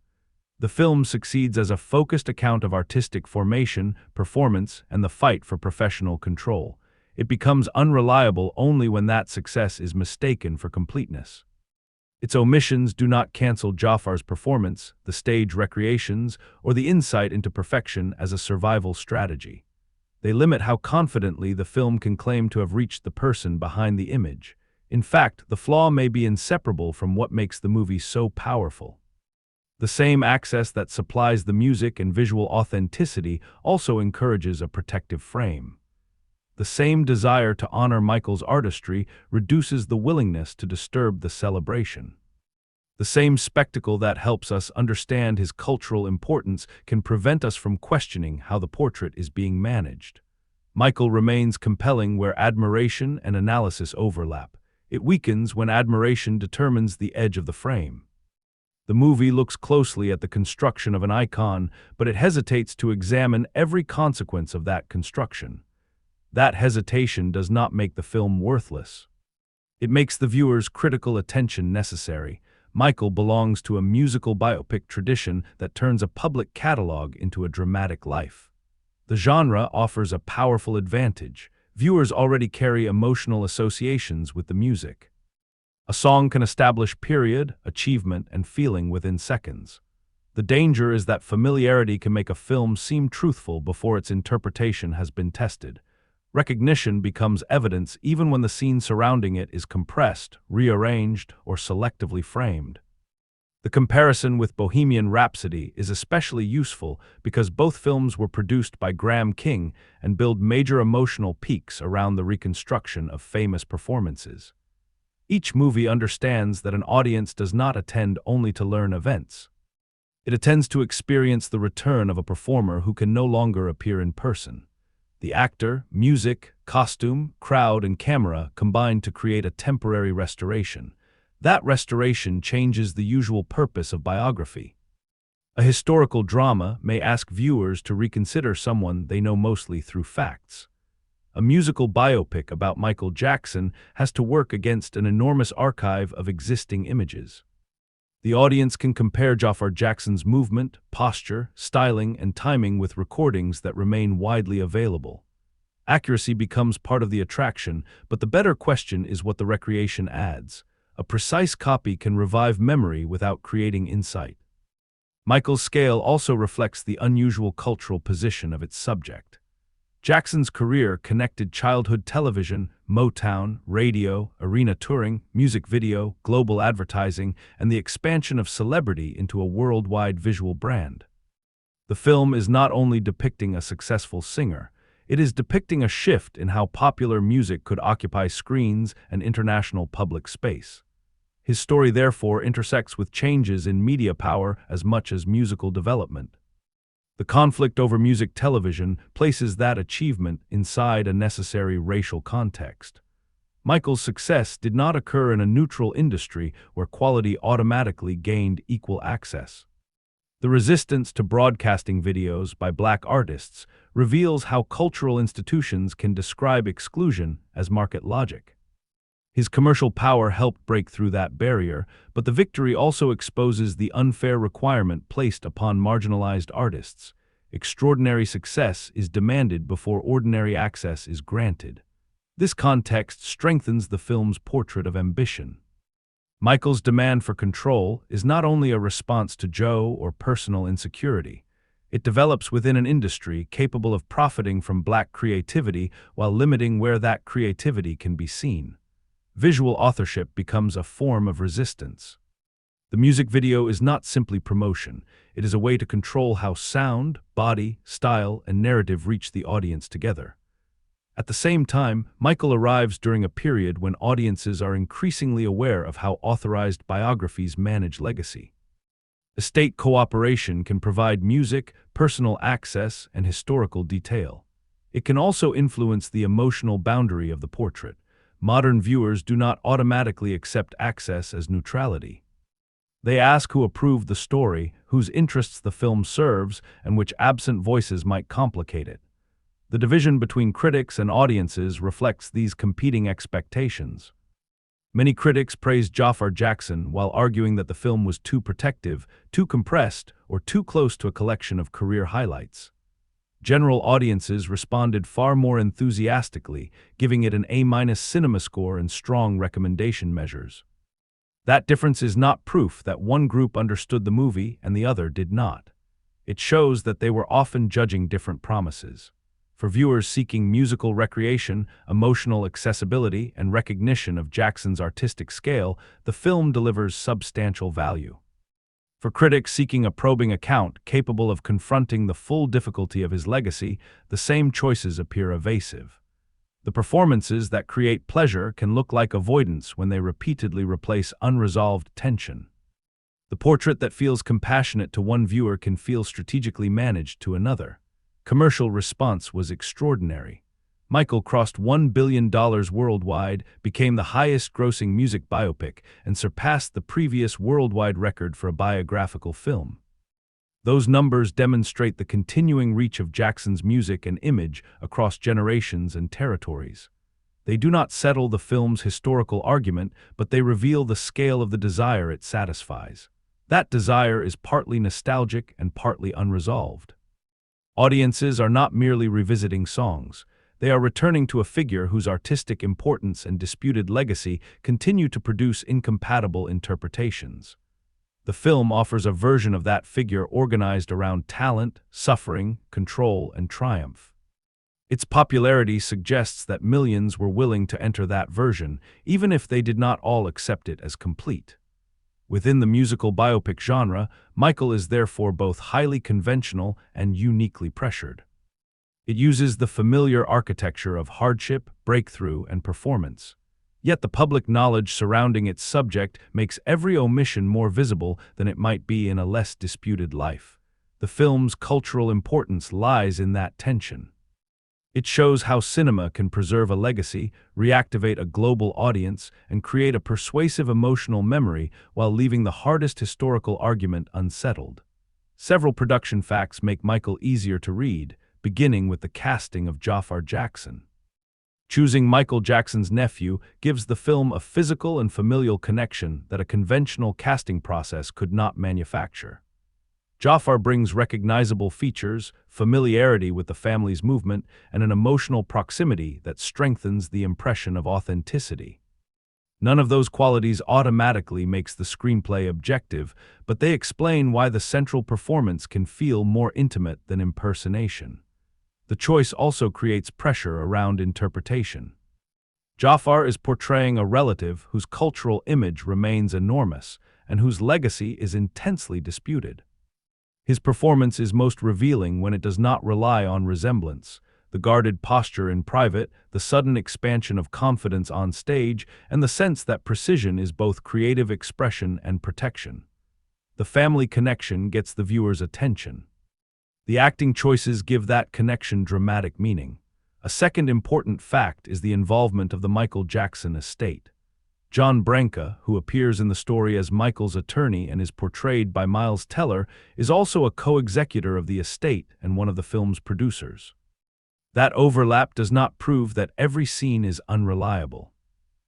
The film succeeds as a focused account of artistic formation, performance, and the fight for professional control. It becomes unreliable only when that success is mistaken for completeness. Its omissions do not cancel Jaafar's performance, the stage recreations, or the insight into perfection as a survival strategy. They limit how confidently the film can claim to have reached the person behind the image. In fact, the flaw may be inseparable from what makes the movie so powerful. The same access that supplies the music and visual authenticity also encourages a protective frame. The same desire to honor Michael's artistry reduces the willingness to disturb the celebration. The same spectacle that helps us understand his cultural importance can prevent us from questioning how the portrait is being managed. Michael remains compelling where admiration and analysis overlap. It weakens when admiration determines the edge of the frame. The movie looks closely at the construction of an icon, but it hesitates to examine every consequence of that construction. That hesitation does not make the film worthless. It makes the viewer's critical attention necessary. Michael belongs to a musical biopic tradition that turns a public catalog into a dramatic life. The genre offers a powerful advantage. Viewers already carry emotional associations with the music. A song can establish period, achievement, and feeling within seconds. The danger is that familiarity can make a film seem truthful before its interpretation has been tested. Recognition becomes evidence even when the scene surrounding it is compressed, rearranged, or selectively framed. The comparison with Bohemian Rhapsody is especially useful because both films were produced by Graham King and build major emotional peaks around the reconstruction of famous performances. Each movie understands that an audience does not attend only to learn events. It attends to experience the return of a performer who can no longer appear in person. The actor, music, costume, crowd, and camera combine to create a temporary restoration. That restoration changes the usual purpose of biography. A historical drama may ask viewers to reconsider someone they know mostly through facts. A musical biopic about Michael Jackson has to work against an enormous archive of existing images. The audience can compare Jaafar Jackson's movement, posture, styling, and timing with recordings that remain widely available. Accuracy becomes part of the attraction, but the better question is what the recreation adds. A precise copy can revive memory without creating insight. Michael's scale also reflects the unusual cultural position of its subject. Jackson's career connected childhood television, Motown, radio, arena touring, music video, global advertising, and the expansion of celebrity into a worldwide visual brand. The film is not only depicting a successful singer, it is depicting a shift in how popular music could occupy screens and international public space. His story therefore intersects with changes in media power as much as musical development. The conflict over music television places that achievement inside a necessary racial context. Michael's success did not occur in a neutral industry where quality automatically gained equal access. The resistance to broadcasting videos by black artists reveals how cultural institutions can describe exclusion as market logic. His commercial power helped break through that barrier, but the victory also exposes the unfair requirement placed upon marginalized artists. Extraordinary success is demanded before ordinary access is granted. This context strengthens the film's portrait of ambition. Michael's demand for control is not only a response to Joe or personal insecurity. It develops within an industry capable of profiting from black creativity while limiting where that creativity can be seen. Visual authorship becomes a form of resistance. The music video is not simply promotion. It is a way to control how sound, body, style, and narrative reach the audience together. At the same time, Michael arrives during a period when audiences are increasingly aware of how authorized biographies manage legacy. Estate cooperation can provide music, personal access, and historical detail. It can also influence the emotional boundary of the portrait. Modern viewers do not automatically accept access as neutrality. They ask who approved the story, whose interests the film serves, and which absent voices might complicate it. The division between critics and audiences reflects these competing expectations. Many critics praised Jaafar Jackson while arguing that the film was too protective, too compressed, or too close to a collection of career highlights. General audiences responded far more enthusiastically, giving it an A- cinema score and strong recommendation measures. That difference is not proof that one group understood the movie and the other did not. It shows that they were often judging different promises. For viewers seeking musical recreation, emotional accessibility, and recognition of Jackson's artistic scale, the film delivers substantial value. For critics seeking a probing account capable of confronting the full difficulty of his legacy, the same choices appear evasive. The performances that create pleasure can look like avoidance when they repeatedly replace unresolved tension. The portrait that feels compassionate to one viewer can feel strategically managed to another. Commercial response was extraordinary. Michael crossed $1 billion worldwide, became the highest-grossing music biopic, and surpassed the previous worldwide record for a biographical film. Those numbers demonstrate the continuing reach of Jackson's music and image across generations and territories. They do not settle the film's historical argument, but they reveal the scale of the desire it satisfies. That desire is partly nostalgic and partly unresolved. Audiences are not merely revisiting songs. They are returning to a figure whose artistic importance and disputed legacy continue to produce incompatible interpretations. The film offers a version of that figure organized around talent, suffering, control, and triumph. Its popularity suggests that millions were willing to enter that version, even if they did not all accept it as complete. Within the musical biopic genre, Michael is therefore both highly conventional and uniquely pressured. It uses the familiar architecture of hardship, breakthrough, and performance. Yet the public knowledge surrounding its subject makes every omission more visible than it might be in a less disputed life. The film's cultural importance lies in that tension. It shows how cinema can preserve a legacy, reactivate a global audience, and create a persuasive emotional memory while leaving the hardest historical argument unsettled. Several production facts make Michael easier to read, beginning with the casting of Jaafar Jackson. Choosing Michael Jackson's nephew gives the film a physical and familial connection that a conventional casting process could not manufacture. Jaafar brings recognizable features, familiarity with the family's movement, and an emotional proximity that strengthens the impression of authenticity. None of those qualities automatically makes the screenplay objective, but they explain why the central performance can feel more intimate than impersonation. The choice also creates pressure around interpretation. Jaafar is portraying a relative whose cultural image remains enormous and whose legacy is intensely disputed. His performance is most revealing when it does not rely on resemblance. The guarded posture in private, the sudden expansion of confidence on stage, and the sense that precision is both creative expression and protection. The family connection gets the viewer's attention. The acting choices give that connection dramatic meaning. A second important fact is the involvement of the Michael Jackson estate. John Branca, who appears in the story as Michael's attorney and is portrayed by Miles Teller, is also a co-executor of the estate and one of the film's producers. That overlap does not prove that every scene is unreliable.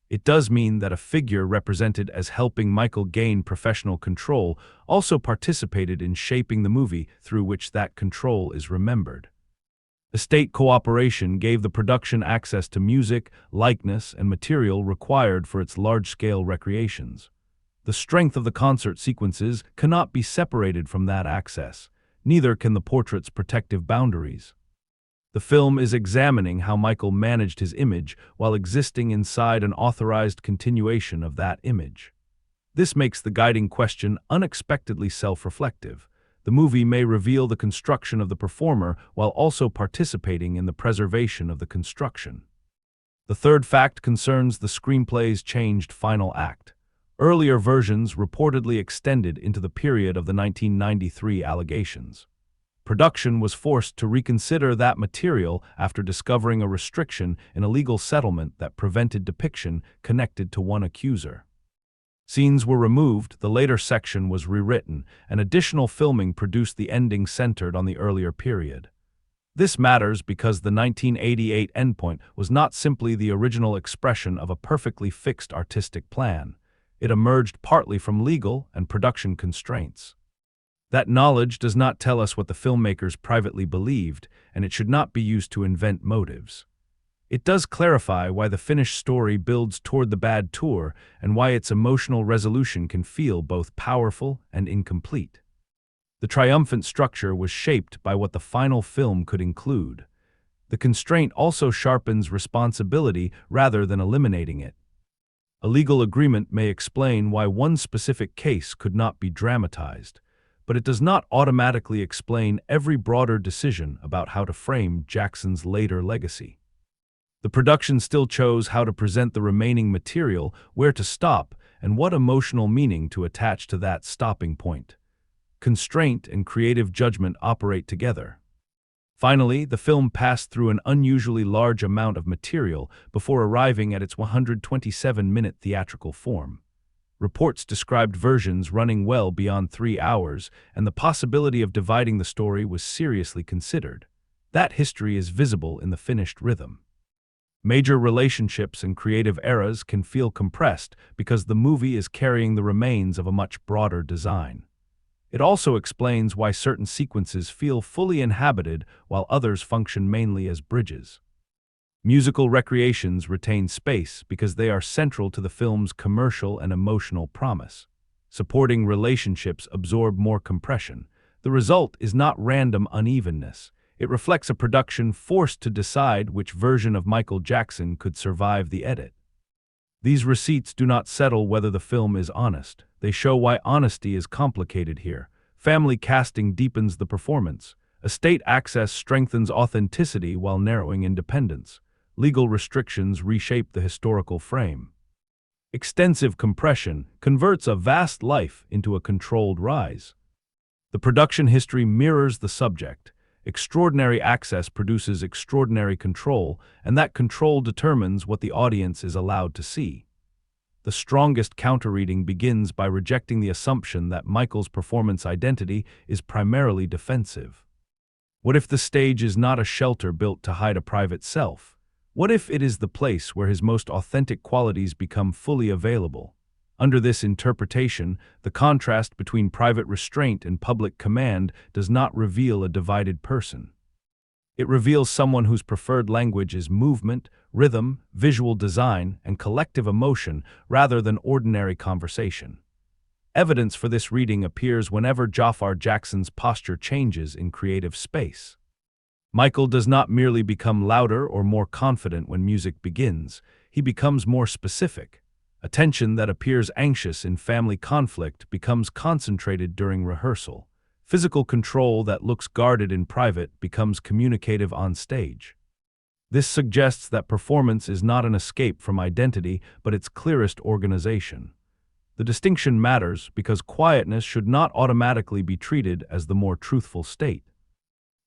It does mean that a figure represented as helping Michael gain professional control also participated in shaping the movie through which that control is remembered. Estate cooperation gave the production access to music, likeness, and material required for its large-scale recreations. The strength of the concert sequences cannot be separated from that access. Neither can the portrait's protective boundaries. The film is examining how Michael managed his image while existing inside an authorized continuation of that image. This makes the guiding question unexpectedly self-reflective. The movie may reveal the construction of the performer while also participating in the preservation of the construction. The third fact concerns the screenplay's changed final act. Earlier versions reportedly extended into the period of the 1993 allegations. Production was forced to reconsider that material after discovering a restriction in a legal settlement that prevented depiction connected to one accuser. Scenes were removed, the later section was rewritten, and additional filming produced the ending centered on the earlier period. This matters because the 1988 endpoint was not simply the original expression of a perfectly fixed artistic plan. It emerged partly from legal and production constraints. That knowledge does not tell us what the filmmakers privately believed, and it should not be used to invent motives. It does clarify why the finished story builds toward the bad tour and why its emotional resolution can feel both powerful and incomplete. The triumphant structure was shaped by what the final film could include. The constraint also sharpens responsibility rather than eliminating it. A legal agreement may explain why one specific case could not be dramatized, but it does not automatically explain every broader decision about how to frame Jackson's later legacy. The production still chose how to present the remaining material, where to stop, and what emotional meaning to attach to that stopping point. Constraint and creative judgment operate together. Finally, the film passed through an unusually large amount of material before arriving at its 127-minute theatrical form. Reports described versions running well beyond 3 hours, and the possibility of dividing the story was seriously considered. That history is visible in the finished rhythm. Major relationships and creative eras can feel compressed because the movie is carrying the remains of a much broader design. It also explains why certain sequences feel fully inhabited while others function mainly as bridges. Musical recreations retain space because they are central to the film's commercial and emotional promise. Supporting relationships absorb more compression. The result is not random unevenness. It reflects a production forced to decide which version of Michael Jackson could survive the edit. These receipts do not settle whether the film is honest. They show why honesty is complicated here. Family casting deepens the performance. Estate access strengthens authenticity while narrowing independence. Legal restrictions reshape the historical frame. Extensive compression converts a vast life into a controlled rise. The production history mirrors the subject. Extraordinary access produces extraordinary control, and that control determines what the audience is allowed to see. The strongest counterreading begins by rejecting the assumption that Michael's performance identity is primarily defensive. What if the stage is not a shelter built to hide a private self? What if it is the place where his most authentic qualities become fully available? Under this interpretation, the contrast between private restraint and public command does not reveal a divided person. It reveals someone whose preferred language is movement, rhythm, visual design, and collective emotion rather than ordinary conversation. Evidence for this reading appears whenever Jaafar Jackson's posture changes in creative space. Michael does not merely become louder or more confident when music begins, he becomes more specific. Attention that appears anxious in family conflict becomes concentrated during rehearsal. Physical control that looks guarded in private becomes communicative on stage. This suggests that performance is not an escape from identity, but its clearest organization. The distinction matters because quietness should not automatically be treated as the more truthful state.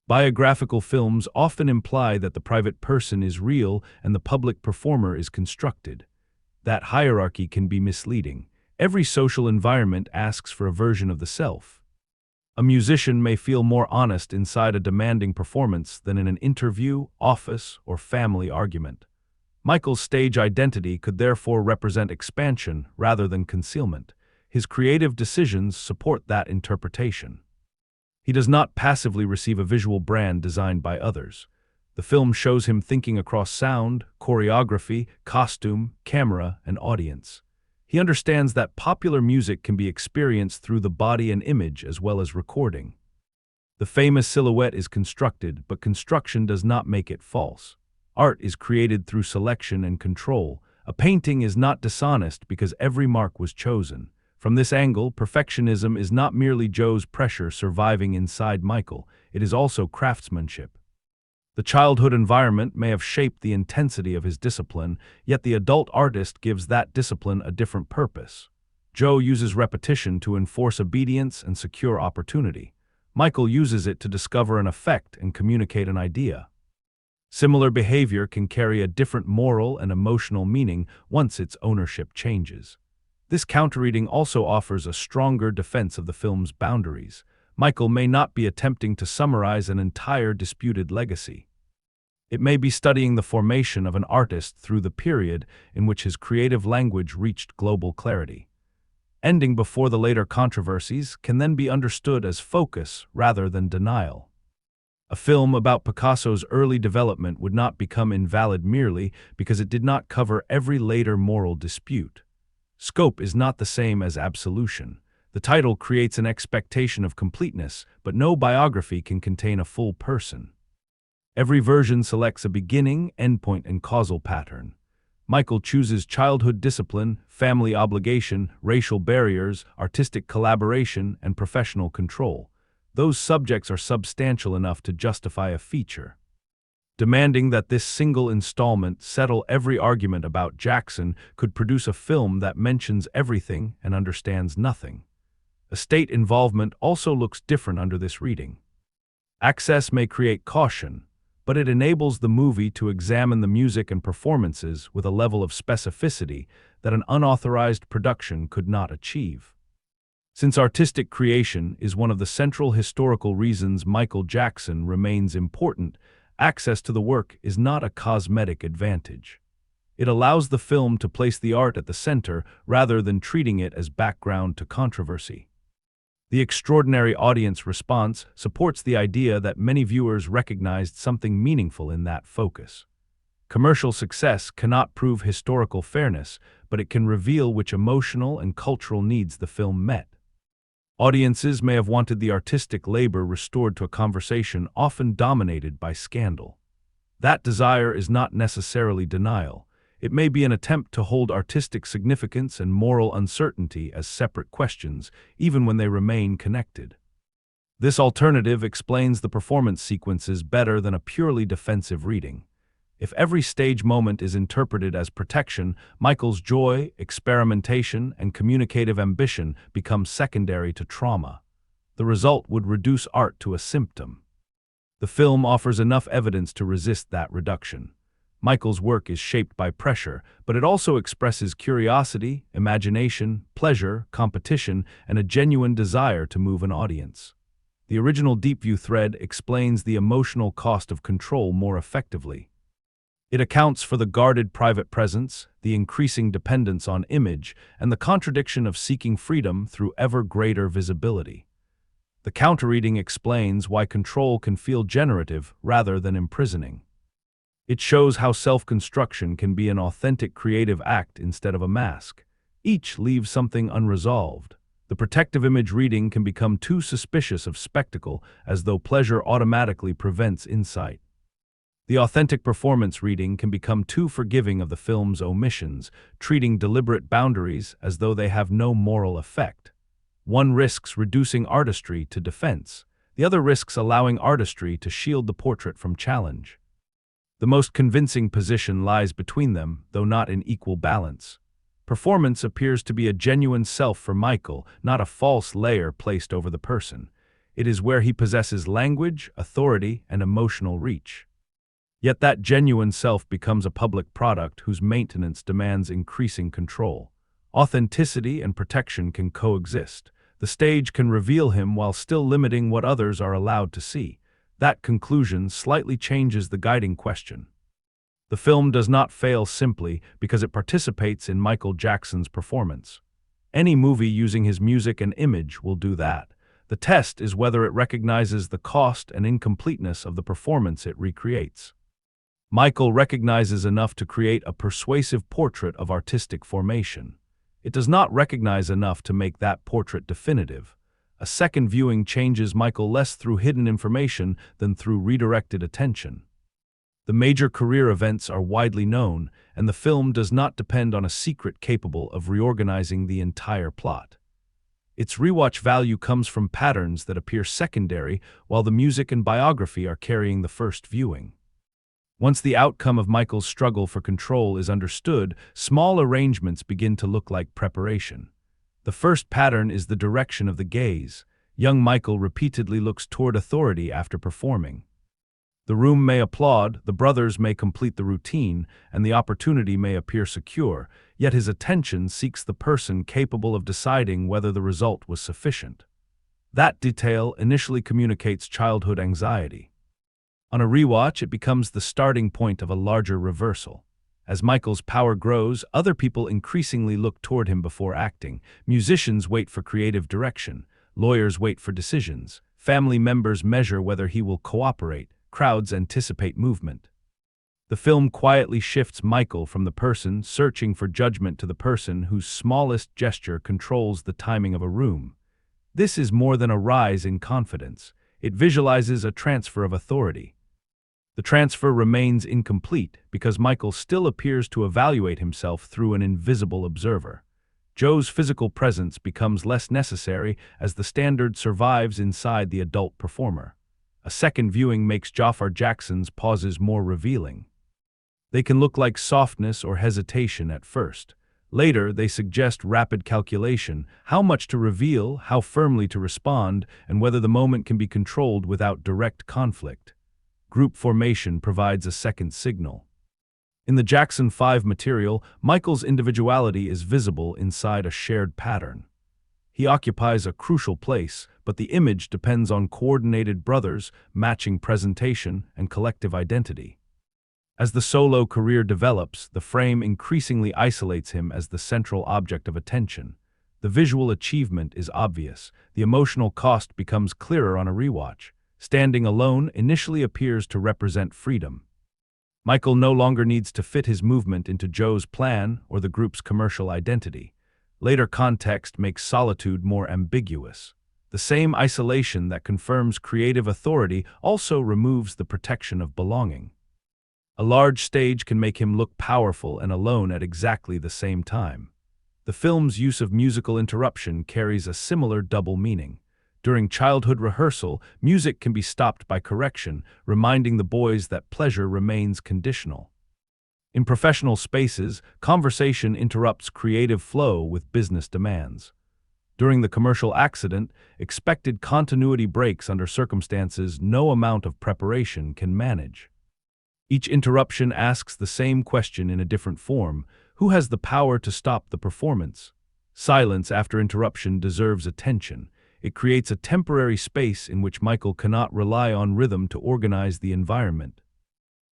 Biographical films often imply that the private person is real and the public performer is constructed. That hierarchy can be misleading. Every social environment asks for a version of the self. A musician may feel more honest inside a demanding performance than in an interview, office, or family argument. Michael's stage identity could therefore represent expansion rather than concealment. His creative decisions support that interpretation. He does not passively receive a visual brand designed by others. The film shows him thinking across sound, choreography, costume, camera, and audience. He understands that popular music can be experienced through the body and image as well as recording. The famous silhouette is constructed, but construction does not make it false. Art is created through selection and control. A painting is not dishonest because every mark was chosen. From this angle, perfectionism is not merely Joe's pressure surviving inside Michael, it is also craftsmanship. The childhood environment may have shaped the intensity of his discipline, yet the adult artist gives that discipline a different purpose. Joe uses repetition to enforce obedience and secure opportunity. Michael uses it to discover an effect and communicate an idea. Similar behavior can carry a different moral and emotional meaning once its ownership changes. This counterreading also offers a stronger defense of the film's boundaries. Michael may not be attempting to summarize an entire disputed legacy. It may be studying the formation of an artist through the period in which his creative language reached global clarity. Ending before the later controversies can then be understood as focus rather than denial. A film about Picasso's early development would not become invalid merely because it did not cover every later moral dispute. Scope is not the same as absolution. The title creates an expectation of completeness, but no biography can contain a full person. Every version selects a beginning, endpoint, and causal pattern. Michael chooses childhood discipline, family obligation, racial barriers, artistic collaboration, and professional control. Those subjects are substantial enough to justify a feature. Demanding that this single installment settle every argument about Jackson could produce a film that mentions everything and understands nothing. State involvement also looks different under this reading. Access may create caution, but it enables the movie to examine the music and performances with a level of specificity that an unauthorized production could not achieve. Since artistic creation is one of the central historical reasons Michael Jackson remains important, access to the work is not a cosmetic advantage. It allows the film to place the art at the center rather than treating it as background to controversy. The extraordinary audience response supports the idea that many viewers recognized something meaningful in that focus. Commercial success cannot prove historical fairness, but it can reveal which emotional and cultural needs the film met. Audiences may have wanted the artistic labor restored to a conversation often dominated by scandal. That desire is not necessarily denial. It may be an attempt to hold artistic significance and moral uncertainty as separate questions, even when they remain connected. This alternative explains the performance sequences better than a purely defensive reading. If every stage moment is interpreted as protection, Michael's joy, experimentation, and communicative ambition become secondary to trauma. The result would reduce art to a symptom. The film offers enough evidence to resist that reduction. Michael's work is shaped by pressure, but it also expresses curiosity, imagination, pleasure, competition, and a genuine desire to move an audience. The original Deep View thread explains the emotional cost of control more effectively. It accounts for the guarded private presence, the increasing dependence on image, and the contradiction of seeking freedom through ever greater visibility. The counterreading explains why control can feel generative rather than imprisoning. It shows how self-construction can be an authentic creative act instead of a mask. Each leaves something unresolved. The protective image reading can become too suspicious of spectacle, as though pleasure automatically prevents insight. The authentic performance reading can become too forgiving of the film's omissions, treating deliberate boundaries as though they have no moral effect. One risks reducing artistry to defense. The other risks allowing artistry to shield the portrait from challenge. The most convincing position lies between them, though not in equal balance. Performance appears to be a genuine self for Michael, not a false layer placed over the person. It is where he possesses language, authority, and emotional reach. Yet that genuine self becomes a public product whose maintenance demands increasing control. Authenticity and protection can coexist. The stage can reveal him while still limiting what others are allowed to see. That conclusion slightly changes the guiding question. The film does not fail simply because it participates in Michael Jackson's performance. Any movie using his music and image will do that. The test is whether it recognizes the cost and incompleteness of the performance it recreates. Michael recognizes enough to create a persuasive portrait of artistic formation. It does not recognize enough to make that portrait definitive. A second viewing changes Michael less through hidden information than through redirected attention. The major career events are widely known, and the film does not depend on a secret capable of reorganizing the entire plot. Its rewatch value comes from patterns that appear secondary, while the music and biography are carrying the first viewing. Once the outcome of Michael's struggle for control is understood, small arrangements begin to look like preparation. The first pattern is the direction of the gaze. Young Michael repeatedly looks toward authority after performing. The room may applaud, the brothers may complete the routine, and the opportunity may appear secure, yet his attention seeks the person capable of deciding whether the result was sufficient. That detail initially communicates childhood anxiety. On a rewatch, it becomes the starting point of a larger reversal. As Michael's power grows, other people increasingly look toward him before acting. Musicians wait for creative direction. Lawyers wait for decisions. Family members measure whether he will cooperate. Crowds anticipate movement. The film quietly shifts Michael from the person searching for judgment to the person whose smallest gesture controls the timing of a room. This is more than a rise in confidence. It visualizes a transfer of authority. The transfer remains incomplete because Michael still appears to evaluate himself through an invisible observer. Joe's physical presence becomes less necessary as the standard survives inside the adult performer. A second viewing makes Jaafar Jackson's pauses more revealing. They can look like softness or hesitation at first. Later, they suggest rapid calculation, how much to reveal, how firmly to respond, and whether the moment can be controlled without direct conflict. Group formation provides a second signal. In the Jackson 5 material, Michael's individuality is visible inside a shared pattern. He occupies a crucial place, but the image depends on coordinated brothers, matching presentation, and collective identity. As the solo career develops, the frame increasingly isolates him as the central object of attention. The visual achievement is obvious. The emotional cost becomes clearer on a rewatch. Standing alone initially appears to represent freedom. Michael no longer needs to fit his movement into Joe's plan or the group's commercial identity. Later context makes solitude more ambiguous. The same isolation that confirms creative authority also removes the protection of belonging. A large stage can make him look powerful and alone at exactly the same time. The film's use of musical interruption carries a similar double meaning. During childhood rehearsal, music can be stopped by correction, reminding the boys that pleasure remains conditional. In professional spaces, conversation interrupts creative flow with business demands. During the commercial accident, expected continuity breaks under circumstances no amount of preparation can manage. Each interruption asks the same question in a different form: who has the power to stop the performance? Silence after interruption deserves attention. It creates a temporary space in which Michael cannot rely on rhythm to organize the environment.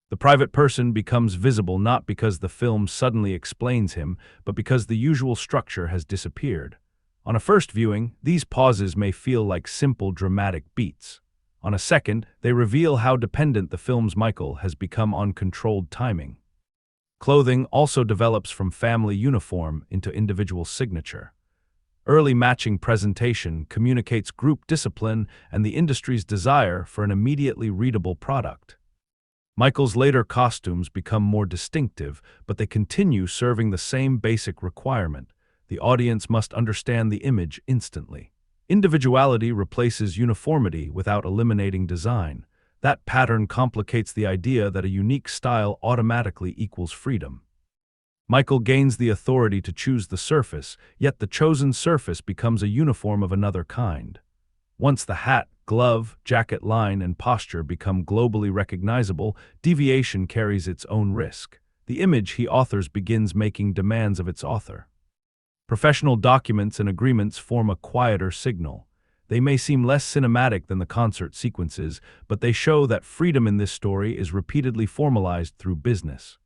The private person becomes visible not because the film suddenly explains him, but because the usual structure has disappeared. On a first viewing, these pauses may feel like simple dramatic beats. On a second, they reveal how dependent the film's Michael has become on controlled timing. Clothing also develops from family uniform into individual signature. Early matching presentation communicates group discipline and the industry's desire for an immediately readable product. Michael's later costumes become more distinctive, but they continue serving the same basic requirement. The audience must understand the image instantly. Individuality replaces uniformity without eliminating design. That pattern complicates the idea that a unique style automatically equals freedom. Michael gains the authority to choose the surface, yet the chosen surface becomes a uniform of another kind. Once the hat, glove, jacket line, and posture become globally recognizable, deviation carries its own risk. The image he authors begins making demands of its author. Professional documents and agreements form a quieter signal. They may seem less cinematic than the concert sequences, but they show that freedom in this story is repeatedly formalized through business.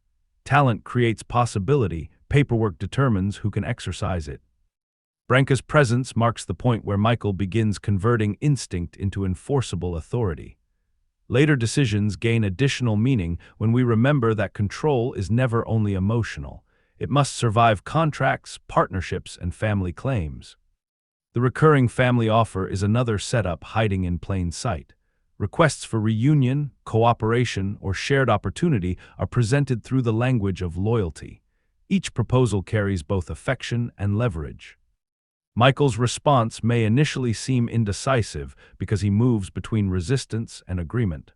Talent creates possibility, paperwork determines who can exercise it. Branca's presence marks the point where Michael begins converting instinct into enforceable authority. Later decisions gain additional meaning when we remember that control is never only emotional. It must survive contracts, partnerships, and family claims. The recurring family offer is another setup hiding in plain sight. Requests for reunion, cooperation, or shared opportunity are presented through the language of loyalty. Each proposal carries both affection and leverage. Michael's response may initially seem indecisive because he moves between resistance and agreement.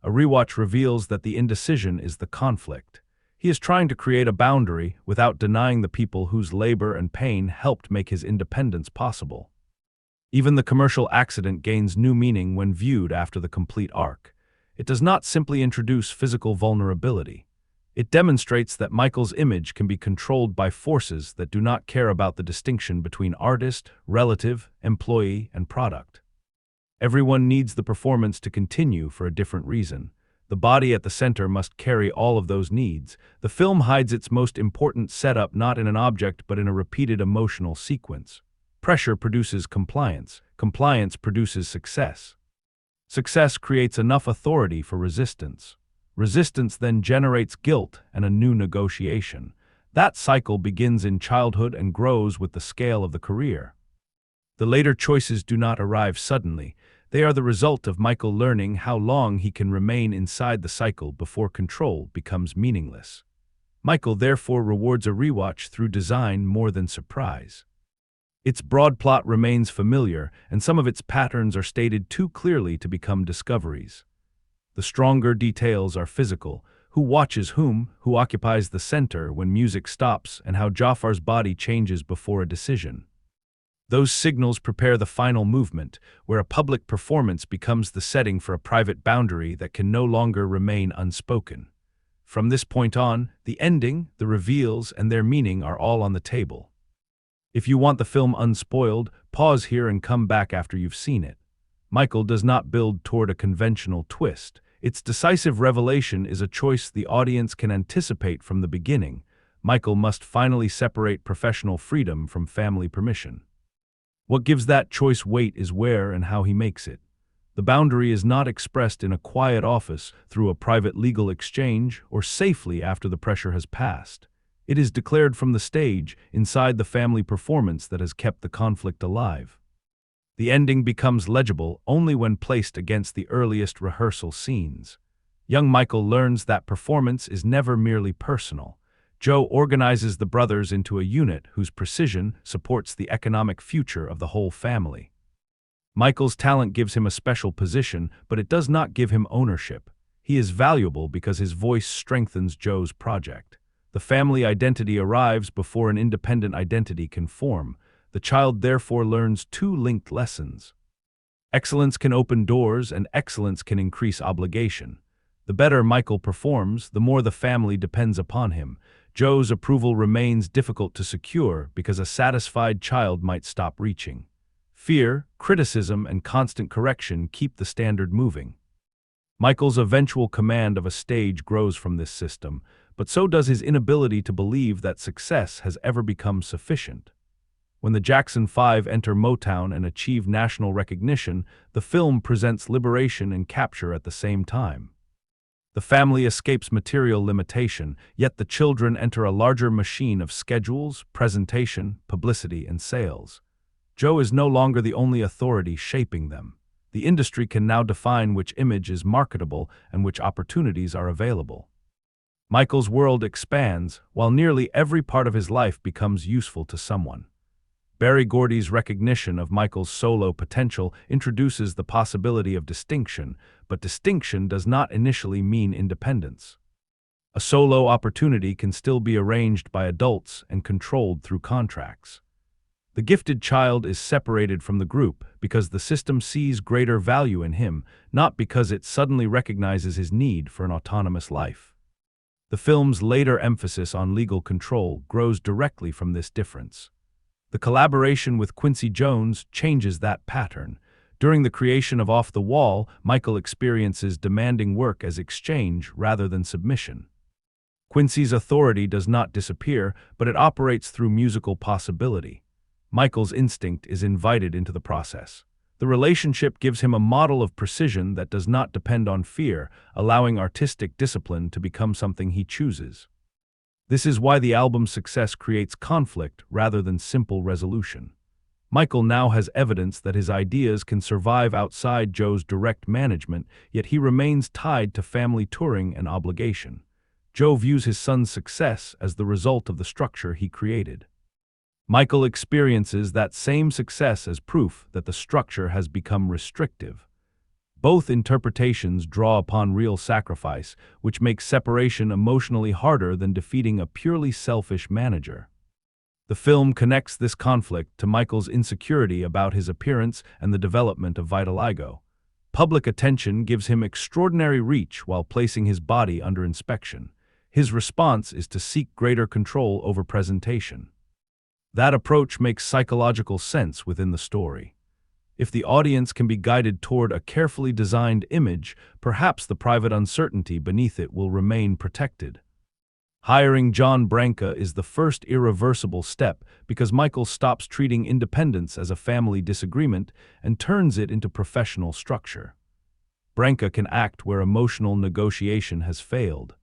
A rewatch reveals that the indecision is the conflict. He is trying to create a boundary without denying the people whose labor and pain helped make his independence possible. Even the commercial accident gains new meaning when viewed after the complete arc. It does not simply introduce physical vulnerability. It demonstrates that Michael's image can be controlled by forces that do not care about the distinction between artist, relative, employee, and product. Everyone needs the performance to continue for a different reason. The body at the center must carry all of those needs. The film hides its most important setup not in an object but in a repeated emotional sequence. Pressure produces compliance. Compliance produces success. Success creates enough authority for resistance. Resistance then generates guilt and a new negotiation. That cycle begins in childhood and grows with the scale of the career. The later choices do not arrive suddenly. They are the result of Michael learning how long he can remain inside the cycle before control becomes meaningless. Michael therefore rewards a rewatch through design more than surprise. Its broad plot remains familiar, and some of its patterns are stated too clearly to become discoveries. The stronger details are physical: who watches whom, who occupies the center when music stops, and how Jaafar's body changes before a decision. Those signals prepare the final movement, where a public performance becomes the setting for a private boundary that can no longer remain unspoken. From this point on, the ending, the reveals, and their meaning are all on the table. If you want the film unspoiled, pause here and come back after you've seen it. Michael does not build toward a conventional twist. Its decisive revelation is a choice the audience can anticipate from the beginning. Michael must finally separate professional freedom from family permission. What gives that choice weight is where and how he makes it. The boundary is not expressed in a quiet office, through a private legal exchange, or safely after the pressure has passed. It is declared from the stage, inside the family performance that has kept the conflict alive. The ending becomes legible only when placed against the earliest rehearsal scenes. Young Michael learns that performance is never merely personal. Joe organizes the brothers into a unit whose precision supports the economic future of the whole family. Michael's talent gives him a special position, but it does not give him ownership. He is valuable because his voice strengthens Joe's project. The family identity arrives before an independent identity can form. The child therefore learns two linked lessons. Excellence can open doors, and excellence can increase obligation. The better Michael performs, the more the family depends upon him. Joe's approval remains difficult to secure because a satisfied child might stop reaching. Fear, criticism, and constant correction keep the standard moving. Michael's eventual command of a stage grows from this system, but so does his inability to believe that success has ever become sufficient. When the Jackson 5 enter Motown and achieve national recognition, the film presents liberation and capture at the same time. The family escapes material limitation, yet the children enter a larger machine of schedules, presentation, publicity, and sales. Joe is no longer the only authority shaping them. The industry can now define which image is marketable and which opportunities are available. Michael's world expands, while nearly every part of his life becomes useful to someone. Berry Gordy's recognition of Michael's solo potential introduces the possibility of distinction, but distinction does not initially mean independence. A solo opportunity can still be arranged by adults and controlled through contracts. The gifted child is separated from the group because the system sees greater value in him, not because it suddenly recognizes his need for an autonomous life. The film's later emphasis on legal control grows directly from this difference. The collaboration with Quincy Jones changes that pattern. During the creation of Off the Wall, Michael experiences demanding work as exchange rather than submission. Quincy's authority does not disappear, but it operates through musical possibility. Michael's instinct is invited into the process. The relationship gives him a model of precision that does not depend on fear, allowing artistic discipline to become something he chooses. This is why the album's success creates conflict rather than simple resolution. Michael now has evidence that his ideas can survive outside Joe's direct management, yet he remains tied to family touring and obligation. Joe views his son's success as the result of the structure he created. Michael experiences that same success as proof that the structure has become restrictive. Both interpretations draw upon real sacrifice, which makes separation emotionally harder than defeating a purely selfish manager. The film connects this conflict to Michael's insecurity about his appearance and the development of vitiligo. Public attention gives him extraordinary reach while placing his body under inspection. His response is to seek greater control over presentation. That approach makes psychological sense within the story. If the audience can be guided toward a carefully designed image, perhaps the private uncertainty beneath it will remain protected. Hiring John Branca is the first irreversible step because Michael stops treating independence as a family disagreement and turns it into professional structure. Branca can act where emotional negotiation has failed.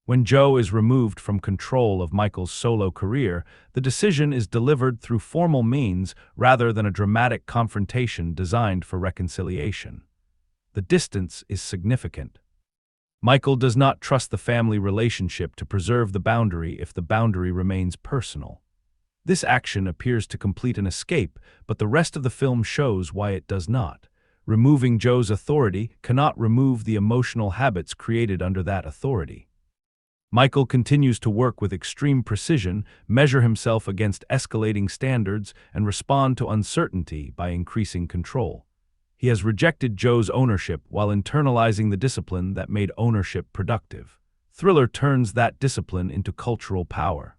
When Joe is removed from control of Michael's solo career, the decision is delivered through formal means rather than a dramatic confrontation designed for reconciliation. The distance is significant. Michael does not trust the family relationship to preserve the boundary if the boundary remains personal. This action appears to complete an escape, but the rest of the film shows why it does not. Removing Joe's authority cannot remove the emotional habits created under that authority. Michael continues to work with extreme precision, measure himself against escalating standards, and respond to uncertainty by increasing control. He has rejected Joe's ownership while internalizing the discipline that made ownership productive. Thriller turns that discipline into cultural power.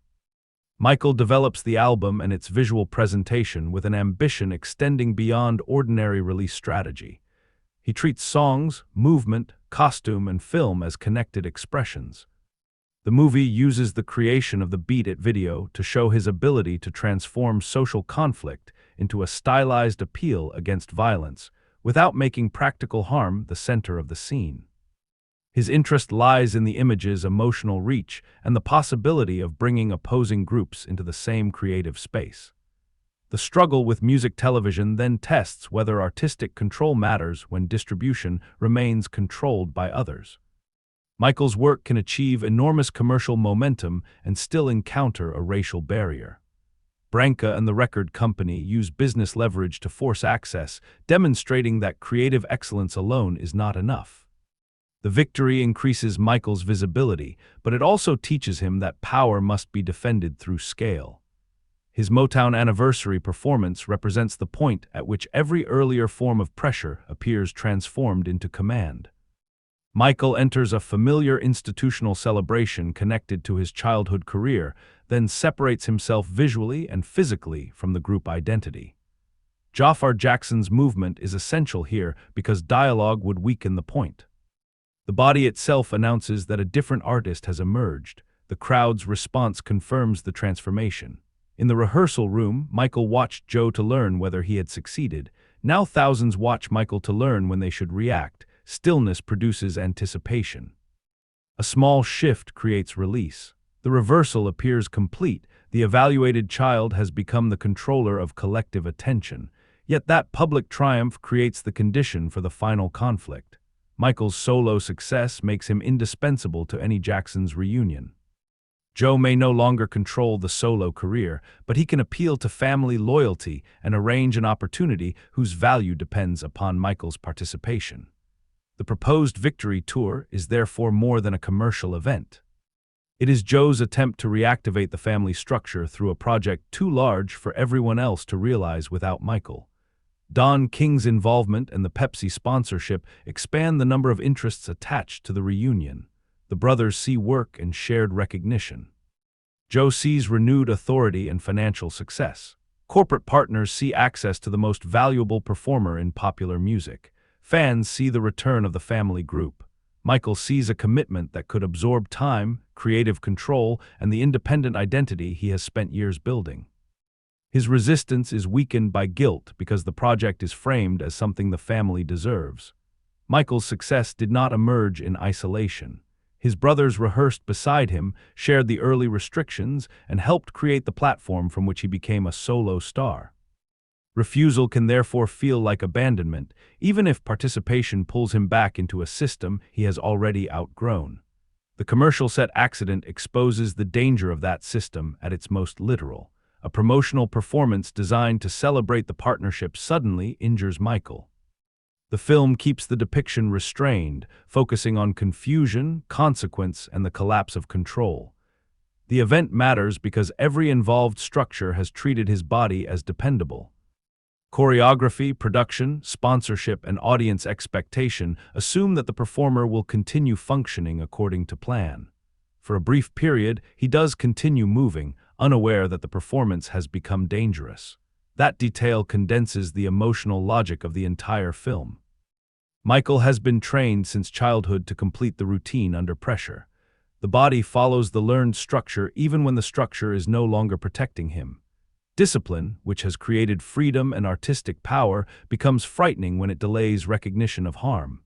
Michael develops the album and its visual presentation with an ambition extending beyond ordinary release strategy. He treats songs, movement, costume, and film as connected expressions. The movie uses the creation of the Beat It video to show his ability to transform social conflict into a stylized appeal against violence, without making practical harm the center of the scene. His interest lies in the image's emotional reach and the possibility of bringing opposing groups into the same creative space. The struggle with music television then tests whether artistic control matters when distribution remains controlled by others. Michael's work can achieve enormous commercial momentum and still encounter a racial barrier. Branca and the record company use business leverage to force access, demonstrating that creative excellence alone is not enough. The victory increases Michael's visibility, but it also teaches him that power must be defended through scale. His Motown anniversary performance represents the point at which every earlier form of pressure appears transformed into command. Michael enters a familiar institutional celebration connected to his childhood career, then separates himself visually and physically from the group identity. Jaafar Jackson's movement is essential here because dialogue would weaken the point. The body itself announces that a different artist has emerged. The crowd's response confirms the transformation. In the rehearsal room, Michael watched Joe to learn whether he had succeeded. Now thousands watch Michael to learn when they should react. Stillness produces anticipation. A small shift creates release. The reversal appears complete. The evaluated child has become the controller of collective attention. Yet that public triumph creates the condition for the final conflict. Michael's solo success makes him indispensable to any Jackson's reunion. Joe may no longer control the solo career, but he can appeal to family loyalty and arrange an opportunity whose value depends upon Michael's participation. The proposed victory tour is therefore more than a commercial event. It is Joe's attempt to reactivate the family structure through a project too large for everyone else to realize without Michael. Don King's involvement and the Pepsi sponsorship expand the number of interests attached to the reunion. The brothers see work and shared recognition. Joe sees renewed authority and financial success. Corporate partners see access to the most valuable performer in popular music. Fans see the return of the family group. Michael sees a commitment that could absorb time, creative control, and the independent identity he has spent years building. His resistance is weakened by guilt because the project is framed as something the family deserves. Michael's success did not emerge in isolation. His brothers rehearsed beside him, shared the early restrictions, and helped create the platform from which he became a solo star. Refusal can therefore feel like abandonment, even if participation pulls him back into a system he has already outgrown. The commercial set accident exposes the danger of that system at its most literal. A promotional performance designed to celebrate the partnership suddenly injures Michael. The film keeps the depiction restrained, focusing on confusion, consequence, and the collapse of control. The event matters because every involved structure has treated his body as dependable. Choreography, production, sponsorship, and audience expectation assume that the performer will continue functioning according to plan. For a brief period, he does continue moving, unaware that the performance has become dangerous. That detail condenses the emotional logic of the entire film. Michael has been trained since childhood to complete the routine under pressure. The body follows the learned structure even when the structure is no longer protecting him. Discipline, which has created freedom and artistic power, becomes frightening when it delays recognition of harm.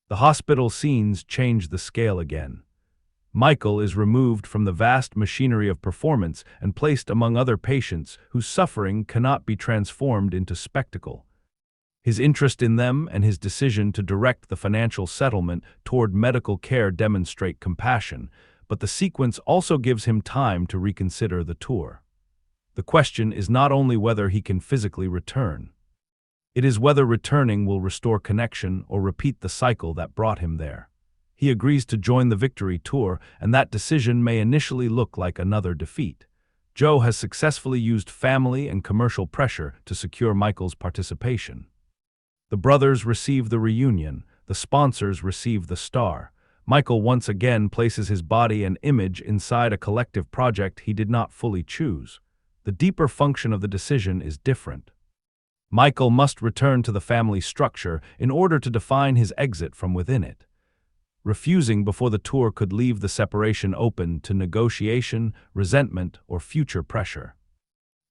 The hospital scenes change the scale again. Michael is removed from the vast machinery of performance and placed among other patients whose suffering cannot be transformed into spectacle. His interest in them and his decision to direct the financial settlement toward medical care demonstrate compassion, but the sequence also gives him time to reconsider the tour. The question is not only whether he can physically return. It is whether returning will restore connection or repeat the cycle that brought him there. He agrees to join the victory tour, and that decision may initially look like another defeat. Joe has successfully used family and commercial pressure to secure Michael's participation. The brothers receive the reunion, the sponsors receive the star. Michael once again places his body and image inside a collective project he did not fully choose. The deeper function of the decision is different. Michael must return to the family structure in order to define his exit from within it. Refusing before the tour could leave the separation open to negotiation, resentment, or future pressure.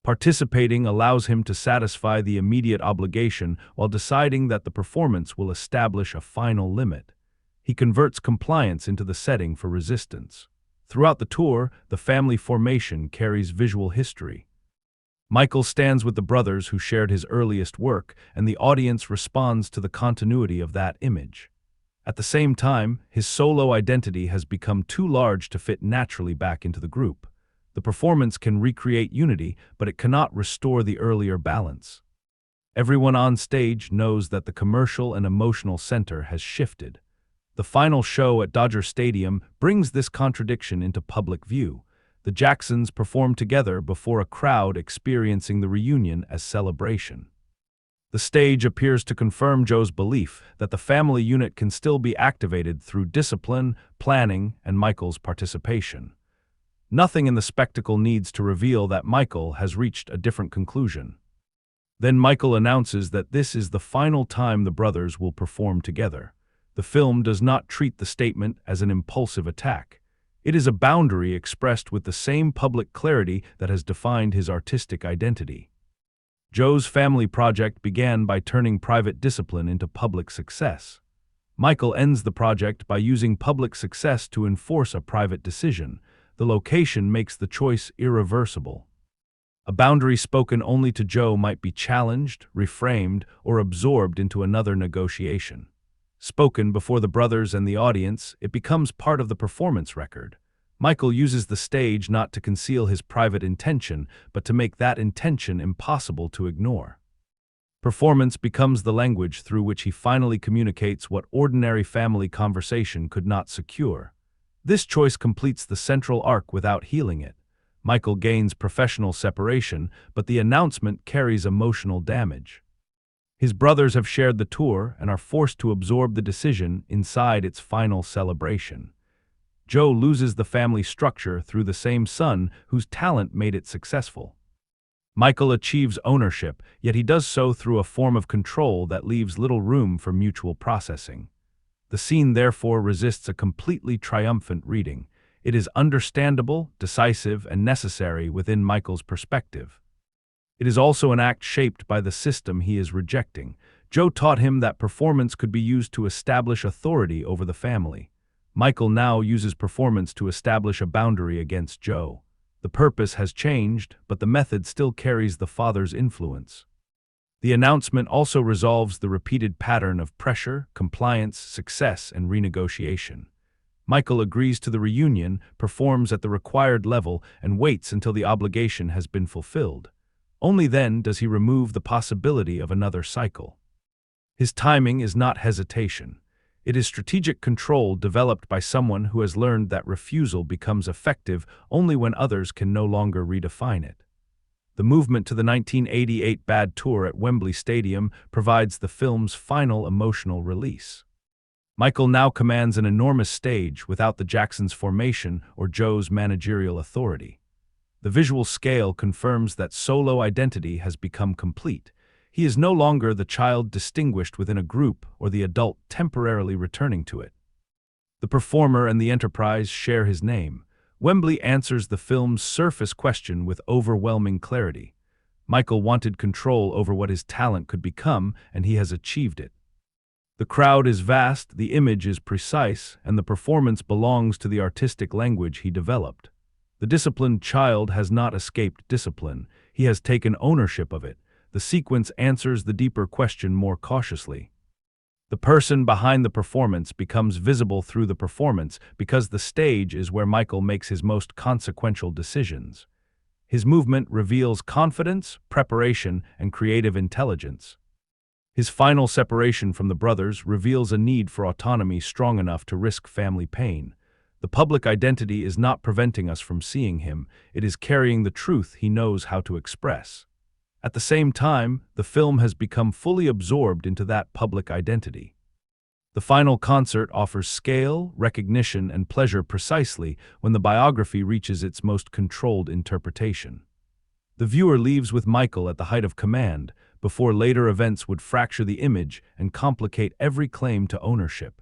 Participating allows him to satisfy the immediate obligation while deciding that the performance will establish a final limit. He converts compliance into the setting for resistance. Throughout the tour, the family formation carries visual history. Michael stands with the brothers who shared his earliest work, and the audience responds to the continuity of that image. At the same time, his solo identity has become too large to fit naturally back into the group. The performance can recreate unity, but it cannot restore the earlier balance. Everyone on stage knows that the commercial and emotional center has shifted. The final show at Dodger Stadium brings this contradiction into public view. The Jacksons perform together before a crowd experiencing the reunion as celebration. The stage appears to confirm Joe's belief that the family unit can still be activated through discipline, planning, and Michael's participation. Nothing in the spectacle needs to reveal that Michael has reached a different conclusion. Then Michael announces that this is the final time the brothers will perform together. The film does not treat the statement as an impulsive attack. It is a boundary expressed with the same public clarity that has defined his artistic identity. Joe's family project began by turning private discipline into public success. Michael ends the project by using public success to enforce a private decision. The location makes the choice irreversible. A boundary spoken only to Joe might be challenged, reframed, or absorbed into another negotiation. Spoken before the brothers and the audience, it becomes part of the performance record. Michael uses the stage not to conceal his private intention, but to make that intention impossible to ignore. Performance becomes the language through which he finally communicates what ordinary family conversation could not secure. This choice completes the central arc without healing it. Michael gains professional separation, but the announcement carries emotional damage. His brothers have shared the tour and are forced to absorb the decision inside its final celebration. Joe loses the family structure through the same son whose talent made it successful. Michael achieves ownership, yet he does so through a form of control that leaves little room for mutual processing. The scene therefore resists a completely triumphant reading. It is understandable, decisive, and necessary within Michael's perspective. It is also an act shaped by the system he is rejecting. Joe taught him that performance could be used to establish authority over the family. Michael now uses performance to establish a boundary against Joe. The purpose has changed, but the method still carries the father's influence. The announcement also resolves the repeated pattern of pressure, compliance, success, and renegotiation. Michael agrees to the reunion, performs at the required level, and waits until the obligation has been fulfilled. Only then does he remove the possibility of another cycle. His timing is not hesitation. It is strategic control developed by someone who has learned that refusal becomes effective only when others can no longer redefine it. The movement to the 1988 Bad Tour at Wembley Stadium provides the film's final emotional release. Michael now commands an enormous stage without the Jacksons' formation or Joe's managerial authority. The visual scale confirms that solo identity has become complete. He is no longer the child distinguished within a group or the adult temporarily returning to it. The performer and the enterprise share his name. Wembley answers the film's surface question with overwhelming clarity. Michael wanted control over what his talent could become, and he has achieved it. The crowd is vast, the image is precise, and the performance belongs to the artistic language he developed. The disciplined child has not escaped discipline, he has taken ownership of it. The sequence answers the deeper question more cautiously. The person behind the performance becomes visible through the performance because the stage is where Michael makes his most consequential decisions. His movement reveals confidence, preparation, and creative intelligence. His final separation from the brothers reveals a need for autonomy strong enough to risk family pain. The public identity is not preventing us from seeing him, it is carrying the truth he knows how to express. At the same time, the film has become fully absorbed into that public identity. The final concert offers scale, recognition, and pleasure precisely when the biography reaches its most controlled interpretation. The viewer leaves with Michael at the height of command, before later events would fracture the image and complicate every claim to ownership.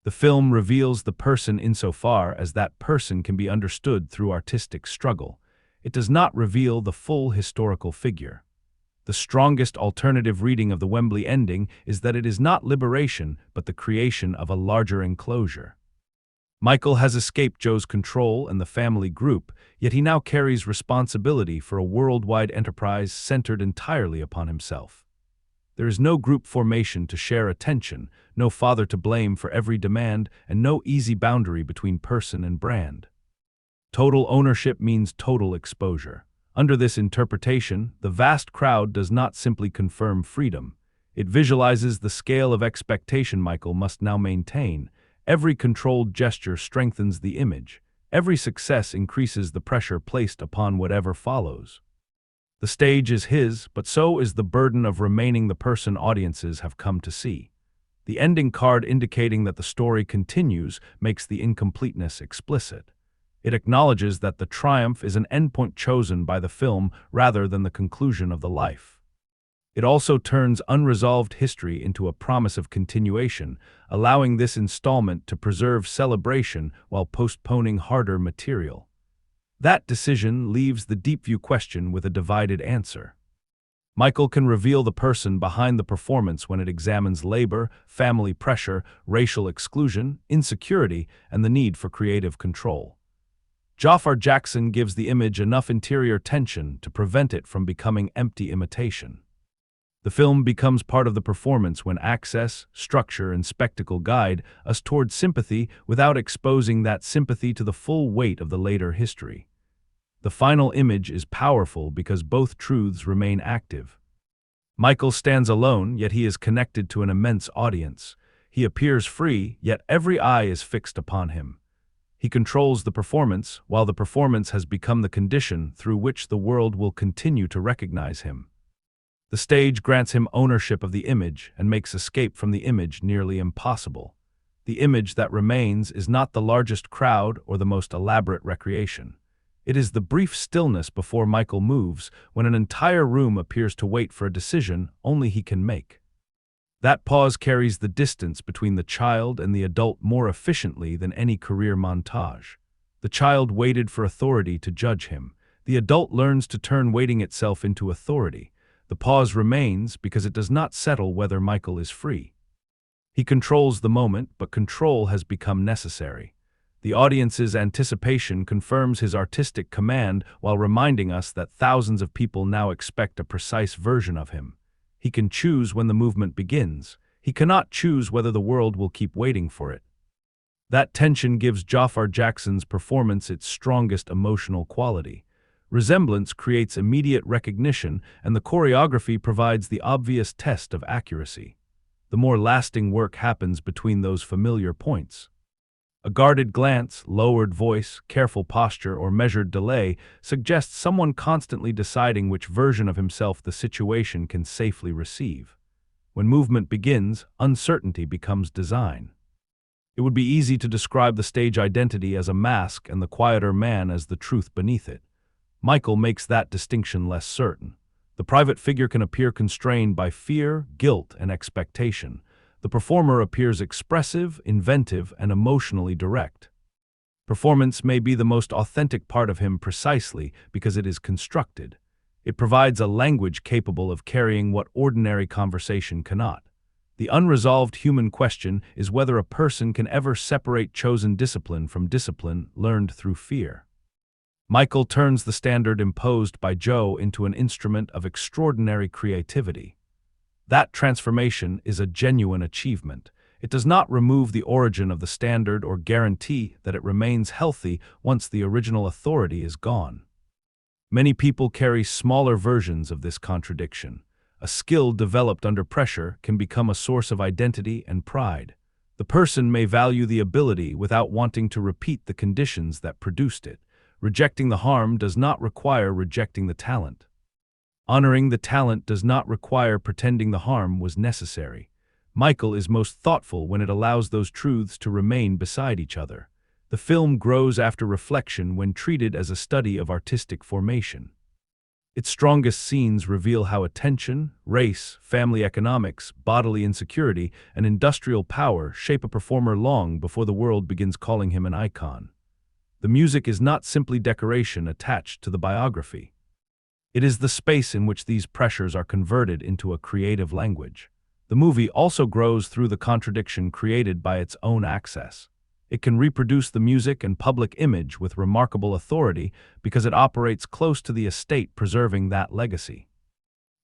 The film reveals the person insofar as that person can be understood through artistic struggle. It does not reveal the full historical figure. The strongest alternative reading of the Wembley ending is that it is not liberation, but the creation of a larger enclosure. Michael has escaped Joe's control and the family group, yet he now carries responsibility for a worldwide enterprise centered entirely upon himself. There is no group formation to share attention, no father to blame for every demand, and no easy boundary between person and brand. Total ownership means total exposure. Under this interpretation, the vast crowd does not simply confirm freedom. It visualizes the scale of expectation Michael must now maintain. Every controlled gesture strengthens the image. Every success increases the pressure placed upon whatever follows. The stage is his, but so is the burden of remaining the person audiences have come to see. The ending card indicating that the story continues makes the incompleteness explicit. It acknowledges that the triumph is an endpoint chosen by the film rather than the conclusion of the life. It also turns unresolved history into a promise of continuation, allowing this installment to preserve celebration while postponing harder material. That decision leaves the deep view question with a divided answer. Michael can reveal the person behind the performance when it examines labor, family pressure, racial exclusion, insecurity, and the need for creative control. Jaafar Jackson gives the image enough interior tension to prevent it from becoming empty imitation. The film becomes part of the performance when access, structure, and spectacle guide us toward sympathy without exposing that sympathy to the full weight of the later history. The final image is powerful because both truths remain active. Michael stands alone, yet he is connected to an immense audience. He appears free, yet every eye is fixed upon him. He controls the performance, while the performance has become the condition through which the world will continue to recognize him. The stage grants him ownership of the image and makes escape from the image nearly impossible. The image that remains is not the largest crowd or the most elaborate recreation. It is the brief stillness before Michael moves, when an entire room appears to wait for a decision only he can make. That pause carries the distance between the child and the adult more efficiently than any career montage. The child waited for authority to judge him. The adult learns to turn waiting itself into authority. The pause remains because it does not settle whether Michael is free. He controls the moment, but control has become necessary. The audience's anticipation confirms his artistic command while reminding us that thousands of people now expect a precise version of him. He can choose when the movement begins. He cannot choose whether the world will keep waiting for it. That tension gives Jaafar Jackson's performance its strongest emotional quality. Resemblance creates immediate recognition, and the choreography provides the obvious test of accuracy. The more lasting work happens between those familiar points. A guarded glance, lowered voice, careful posture, or measured delay suggests someone constantly deciding which version of himself the situation can safely receive. When movement begins, uncertainty becomes design. It would be easy to describe the stage identity as a mask and the quieter man as the truth beneath it. Michael makes that distinction less certain. The private figure can appear constrained by fear, guilt, and expectation. The performer appears expressive, inventive, and emotionally direct. Performance may be the most authentic part of him precisely because it is constructed. It provides a language capable of carrying what ordinary conversation cannot. The unresolved human question is whether a person can ever separate chosen discipline from discipline learned through fear. Michael turns the standard imposed by Joe into an instrument of extraordinary creativity. That transformation is a genuine achievement. It does not remove the origin of the standard or guarantee that it remains healthy once the original authority is gone. Many people carry smaller versions of this contradiction. A skill developed under pressure can become a source of identity and pride. The person may value the ability without wanting to repeat the conditions that produced it. Rejecting the harm does not require rejecting the talent. Honoring the talent does not require pretending the harm was necessary. Michael is most thoughtful when it allows those truths to remain beside each other. The film grows after reflection when treated as a study of artistic formation. Its strongest scenes reveal how attention, race, family economics, bodily insecurity, and industrial power shape a performer long before the world begins calling him an icon. The music is not simply decoration attached to the biography. It is the space in which these pressures are converted into a creative language. The movie also grows through the contradiction created by its own access. It can reproduce the music and public image with remarkable authority because it operates close to the estate, preserving that legacy.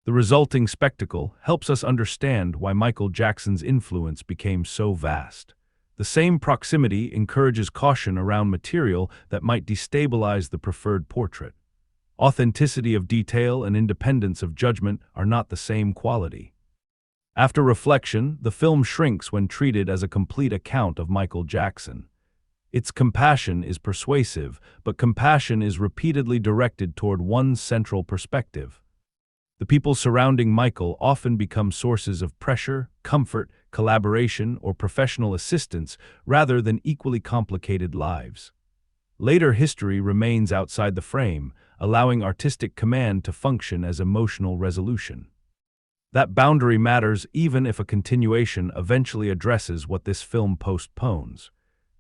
The resulting spectacle helps us understand why Michael Jackson's influence became so vast. The same proximity encourages caution around material that might destabilize the preferred portrait. Authenticity of detail and independence of judgment are not the same quality. After reflection, the film shrinks when treated as a complete account of Michael Jackson. Its compassion is persuasive, but compassion is repeatedly directed toward one central perspective. The people surrounding Michael often become sources of pressure, comfort, collaboration, or professional assistance rather than equally complicated lives. Later history remains outside the frame, allowing artistic command to function as emotional resolution. That boundary matters even if a continuation eventually addresses what this film postpones.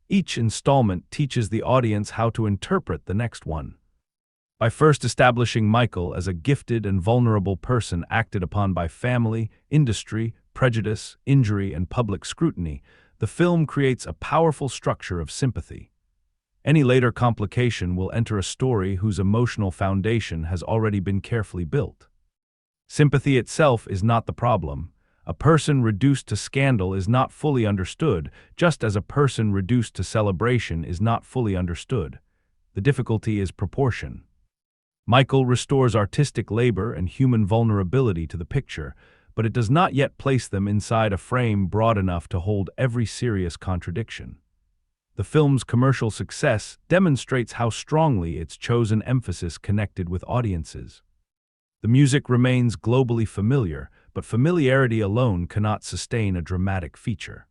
Each installment teaches the audience how to interpret the next one. By first establishing Michael as a gifted and vulnerable person acted upon by family, industry, prejudice, injury, and public scrutiny, the film creates a powerful structure of sympathy. Any later complication will enter a story whose emotional foundation has already been carefully built. Sympathy itself is not the problem. A person reduced to scandal is not fully understood, just as a person reduced to celebration is not fully understood. The difficulty is proportion. Michael restores artistic labor and human vulnerability to the picture, but it does not yet place them inside a frame broad enough to hold every serious contradiction. The film's commercial success demonstrates how strongly its chosen emphasis connected with audiences. The music remains globally familiar, but familiarity alone cannot sustain a dramatic feature.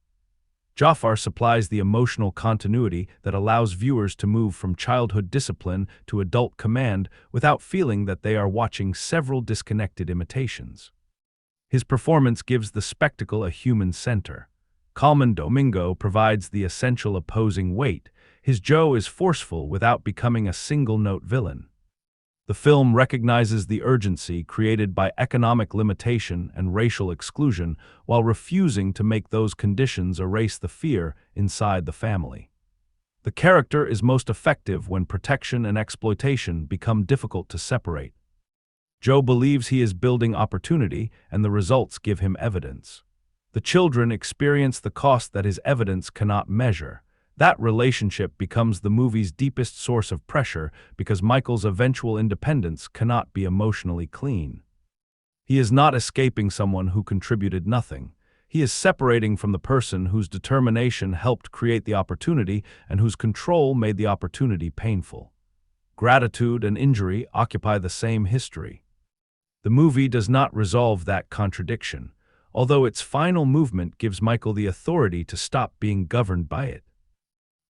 Jaafar supplies the emotional continuity that allows viewers to move from childhood discipline to adult command without feeling that they are watching several disconnected imitations. His performance gives the spectacle a human center. Colman Domingo provides the essential opposing weight. His Joe is forceful without becoming a single-note villain. The film recognizes the urgency created by economic limitation and racial exclusion while refusing to make those conditions erase the fear inside the family. The character is most effective when protection and exploitation become difficult to separate. Joe believes he is building opportunity, and the results give him evidence. The children experience the cost that his evidence cannot measure. That relationship becomes the movie's deepest source of pressure because Michael's eventual independence cannot be emotionally clean. He is not escaping someone who contributed nothing. He is separating from the person whose determination helped create the opportunity and whose control made the opportunity painful. Gratitude and injury occupy the same history. The movie does not resolve that contradiction, although its final movement gives Michael the authority to stop being governed by it.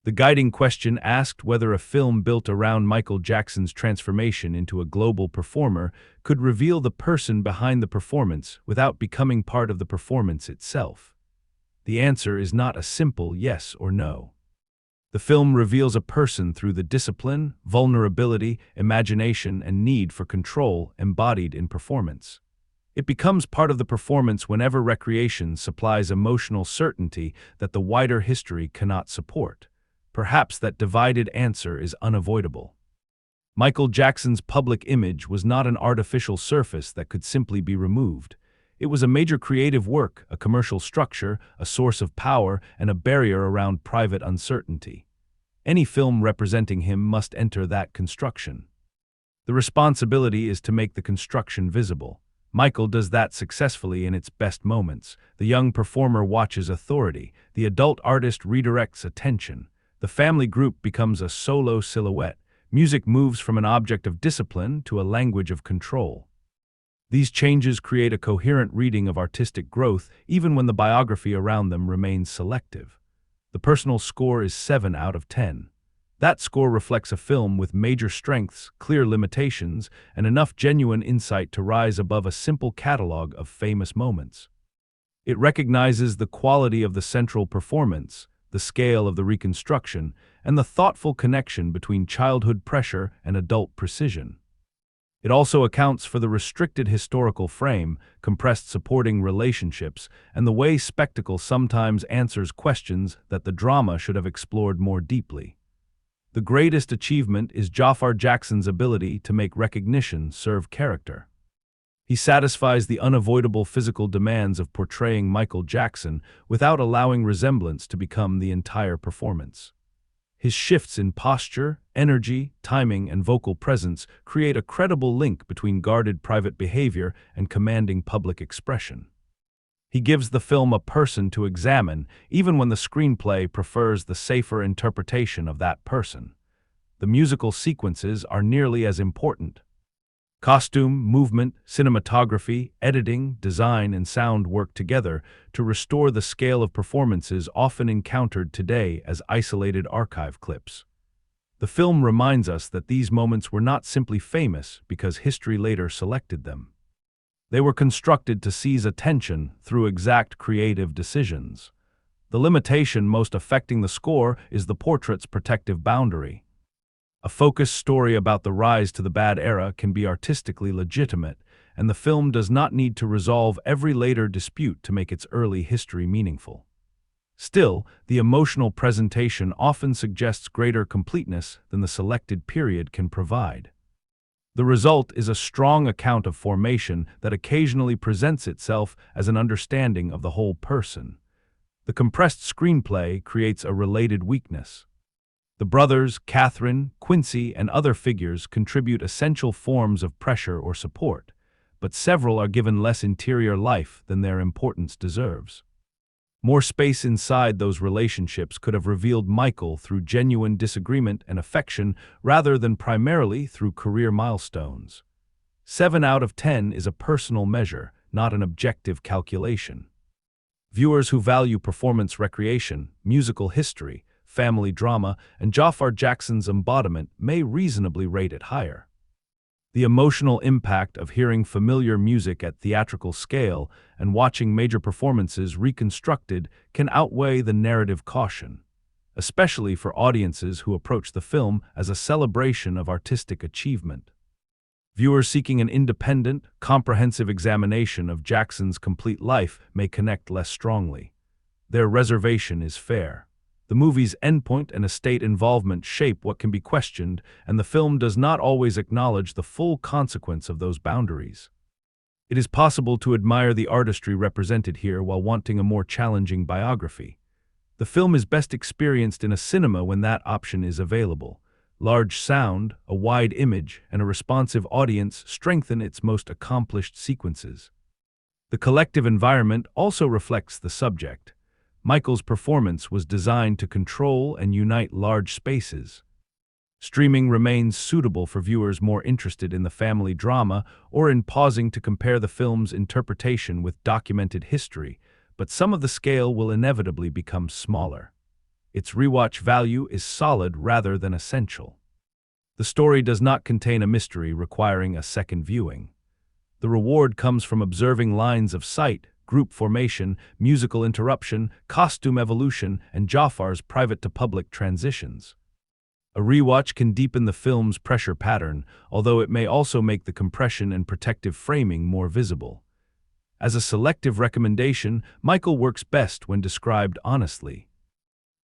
The guiding question asked whether a film built around Michael Jackson's transformation into a global performer could reveal the person behind the performance without becoming part of the performance itself. The answer is not a simple yes or no. The film reveals a person through the discipline, vulnerability, imagination, and need for control embodied in performance. It becomes part of the performance whenever recreation supplies emotional certainty that the wider history cannot support. Perhaps that divided answer is unavoidable. Michael Jackson's public image was not an artificial surface that could simply be removed. It was a major creative work, a commercial structure, a source of power, and a barrier around private uncertainty. Any film representing him must enter that construction. The responsibility is to make the construction visible. Michael does that successfully in its best moments. The young performer watches authority. The adult artist redirects attention. The family group becomes a solo silhouette. Music moves from an object of discipline to a language of control. These changes create a coherent reading of artistic growth, even when the biography around them remains selective. The personal score is 7 out of 10. That score reflects a film with major strengths, clear limitations, and enough genuine insight to rise above a simple catalog of famous moments. It recognizes the quality of the central performance, the scale of the reconstruction, and the thoughtful connection between childhood pressure and adult precision. It also accounts for the restricted historical frame, compressed supporting relationships, and the way spectacle sometimes answers questions that the drama should have explored more deeply. The greatest achievement is Jaafar Jackson's ability to make recognition serve character. He satisfies the unavoidable physical demands of portraying Michael Jackson without allowing resemblance to become the entire performance. His shifts in posture, energy, timing, and vocal presence create a credible link between guarded private behavior and commanding public expression. He gives the film a person to examine, even when the screenplay prefers the safer interpretation of that person. The musical sequences are nearly as important. Costume, movement, cinematography, editing, design, and sound work together to restore the scale of performances often encountered today as isolated archive clips. The film reminds us that these moments were not simply famous because history later selected them. They were constructed to seize attention through exact creative decisions. The limitation most affecting the score is the portrait's protective boundary. A focused story about the rise to the bad era can be artistically legitimate, and the film does not need to resolve every later dispute to make its early history meaningful. Still, the emotional presentation often suggests greater completeness than the selected period can provide. The result is a strong account of formation that occasionally presents itself as an understanding of the whole person. The compressed screenplay creates a related weakness. The brothers, Catherine, Quincy, and other figures contribute essential forms of pressure or support, but several are given less interior life than their importance deserves. More space inside those relationships could have revealed Michael through genuine disagreement and affection rather than primarily through career milestones. 7 out of 10 is a personal measure, not an objective calculation. Viewers who value performance recreation, musical history, family drama, and Jaafar Jackson's embodiment may reasonably rate it higher. The emotional impact of hearing familiar music at theatrical scale and watching major performances reconstructed can outweigh the narrative caution, especially for audiences who approach the film as a celebration of artistic achievement. Viewers seeking an independent, comprehensive examination of Jackson's complete life may connect less strongly. Their reservation is fair. The movie's endpoint and estate involvement shape what can be questioned, and the film does not always acknowledge the full consequence of those boundaries. It is possible to admire the artistry represented here while wanting a more challenging biography. The film is best experienced in a cinema when that option is available. Large sound, a wide image, and a responsive audience strengthen its most accomplished sequences. The collective environment also reflects the subject. Michael's performance was designed to control and unite large spaces. Streaming remains suitable for viewers more interested in the family drama or in pausing to compare the film's interpretation with documented history, but some of the scale will inevitably become smaller. Its rewatch value is solid rather than essential. The story does not contain a mystery requiring a second viewing. The reward comes from observing lines of sight, group formation, musical interruption, costume evolution, and Jaafar's private-to-public transitions. A rewatch can deepen the film's pressure pattern, although it may also make the compression and protective framing more visible. As a selective recommendation, Michael works best when described honestly.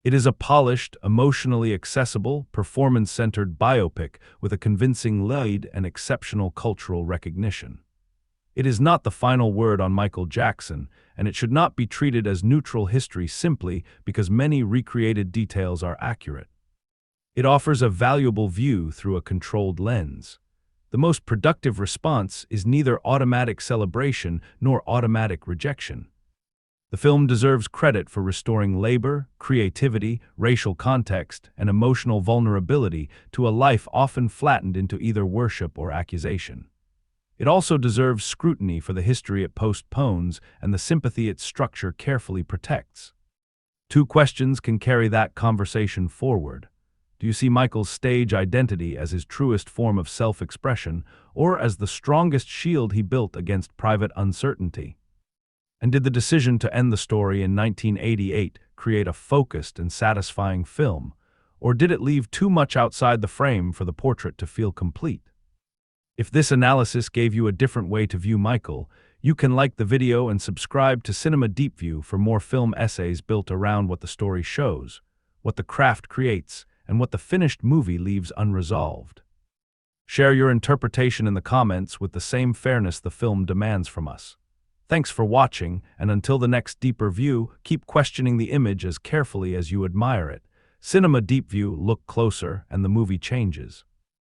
It is a polished, emotionally accessible, performance-centered biopic with a convincing lead and exceptional cultural recognition. It is not the final word on Michael Jackson, and it should not be treated as neutral history simply because many recreated details are accurate. It offers a valuable view through a controlled lens. The most productive response is neither automatic celebration nor automatic rejection. The film deserves credit for restoring labor, creativity, racial context, and emotional vulnerability to a life often flattened into either worship or accusation. It also deserves scrutiny for the history it postpones and the sympathy its structure carefully protects. Two questions can carry that conversation forward. Do you see Michael's stage identity as his truest form of self-expression, or as the strongest shield he built against private uncertainty? And did the decision to end the story in 1988 create a focused and satisfying film, or did it leave too much outside the frame for the portrait to feel complete? If this analysis gave you a different way to view Michael, you can like the video and subscribe to Cinema Deep View for more film essays built around what the story shows, what the craft creates, and what the finished movie leaves unresolved. Share your interpretation in the comments with the same fairness the film demands from us. Thanks for watching, and until the next deeper view, keep questioning the image as carefully as you admire it. Cinema Deep View, look closer, and the movie changes.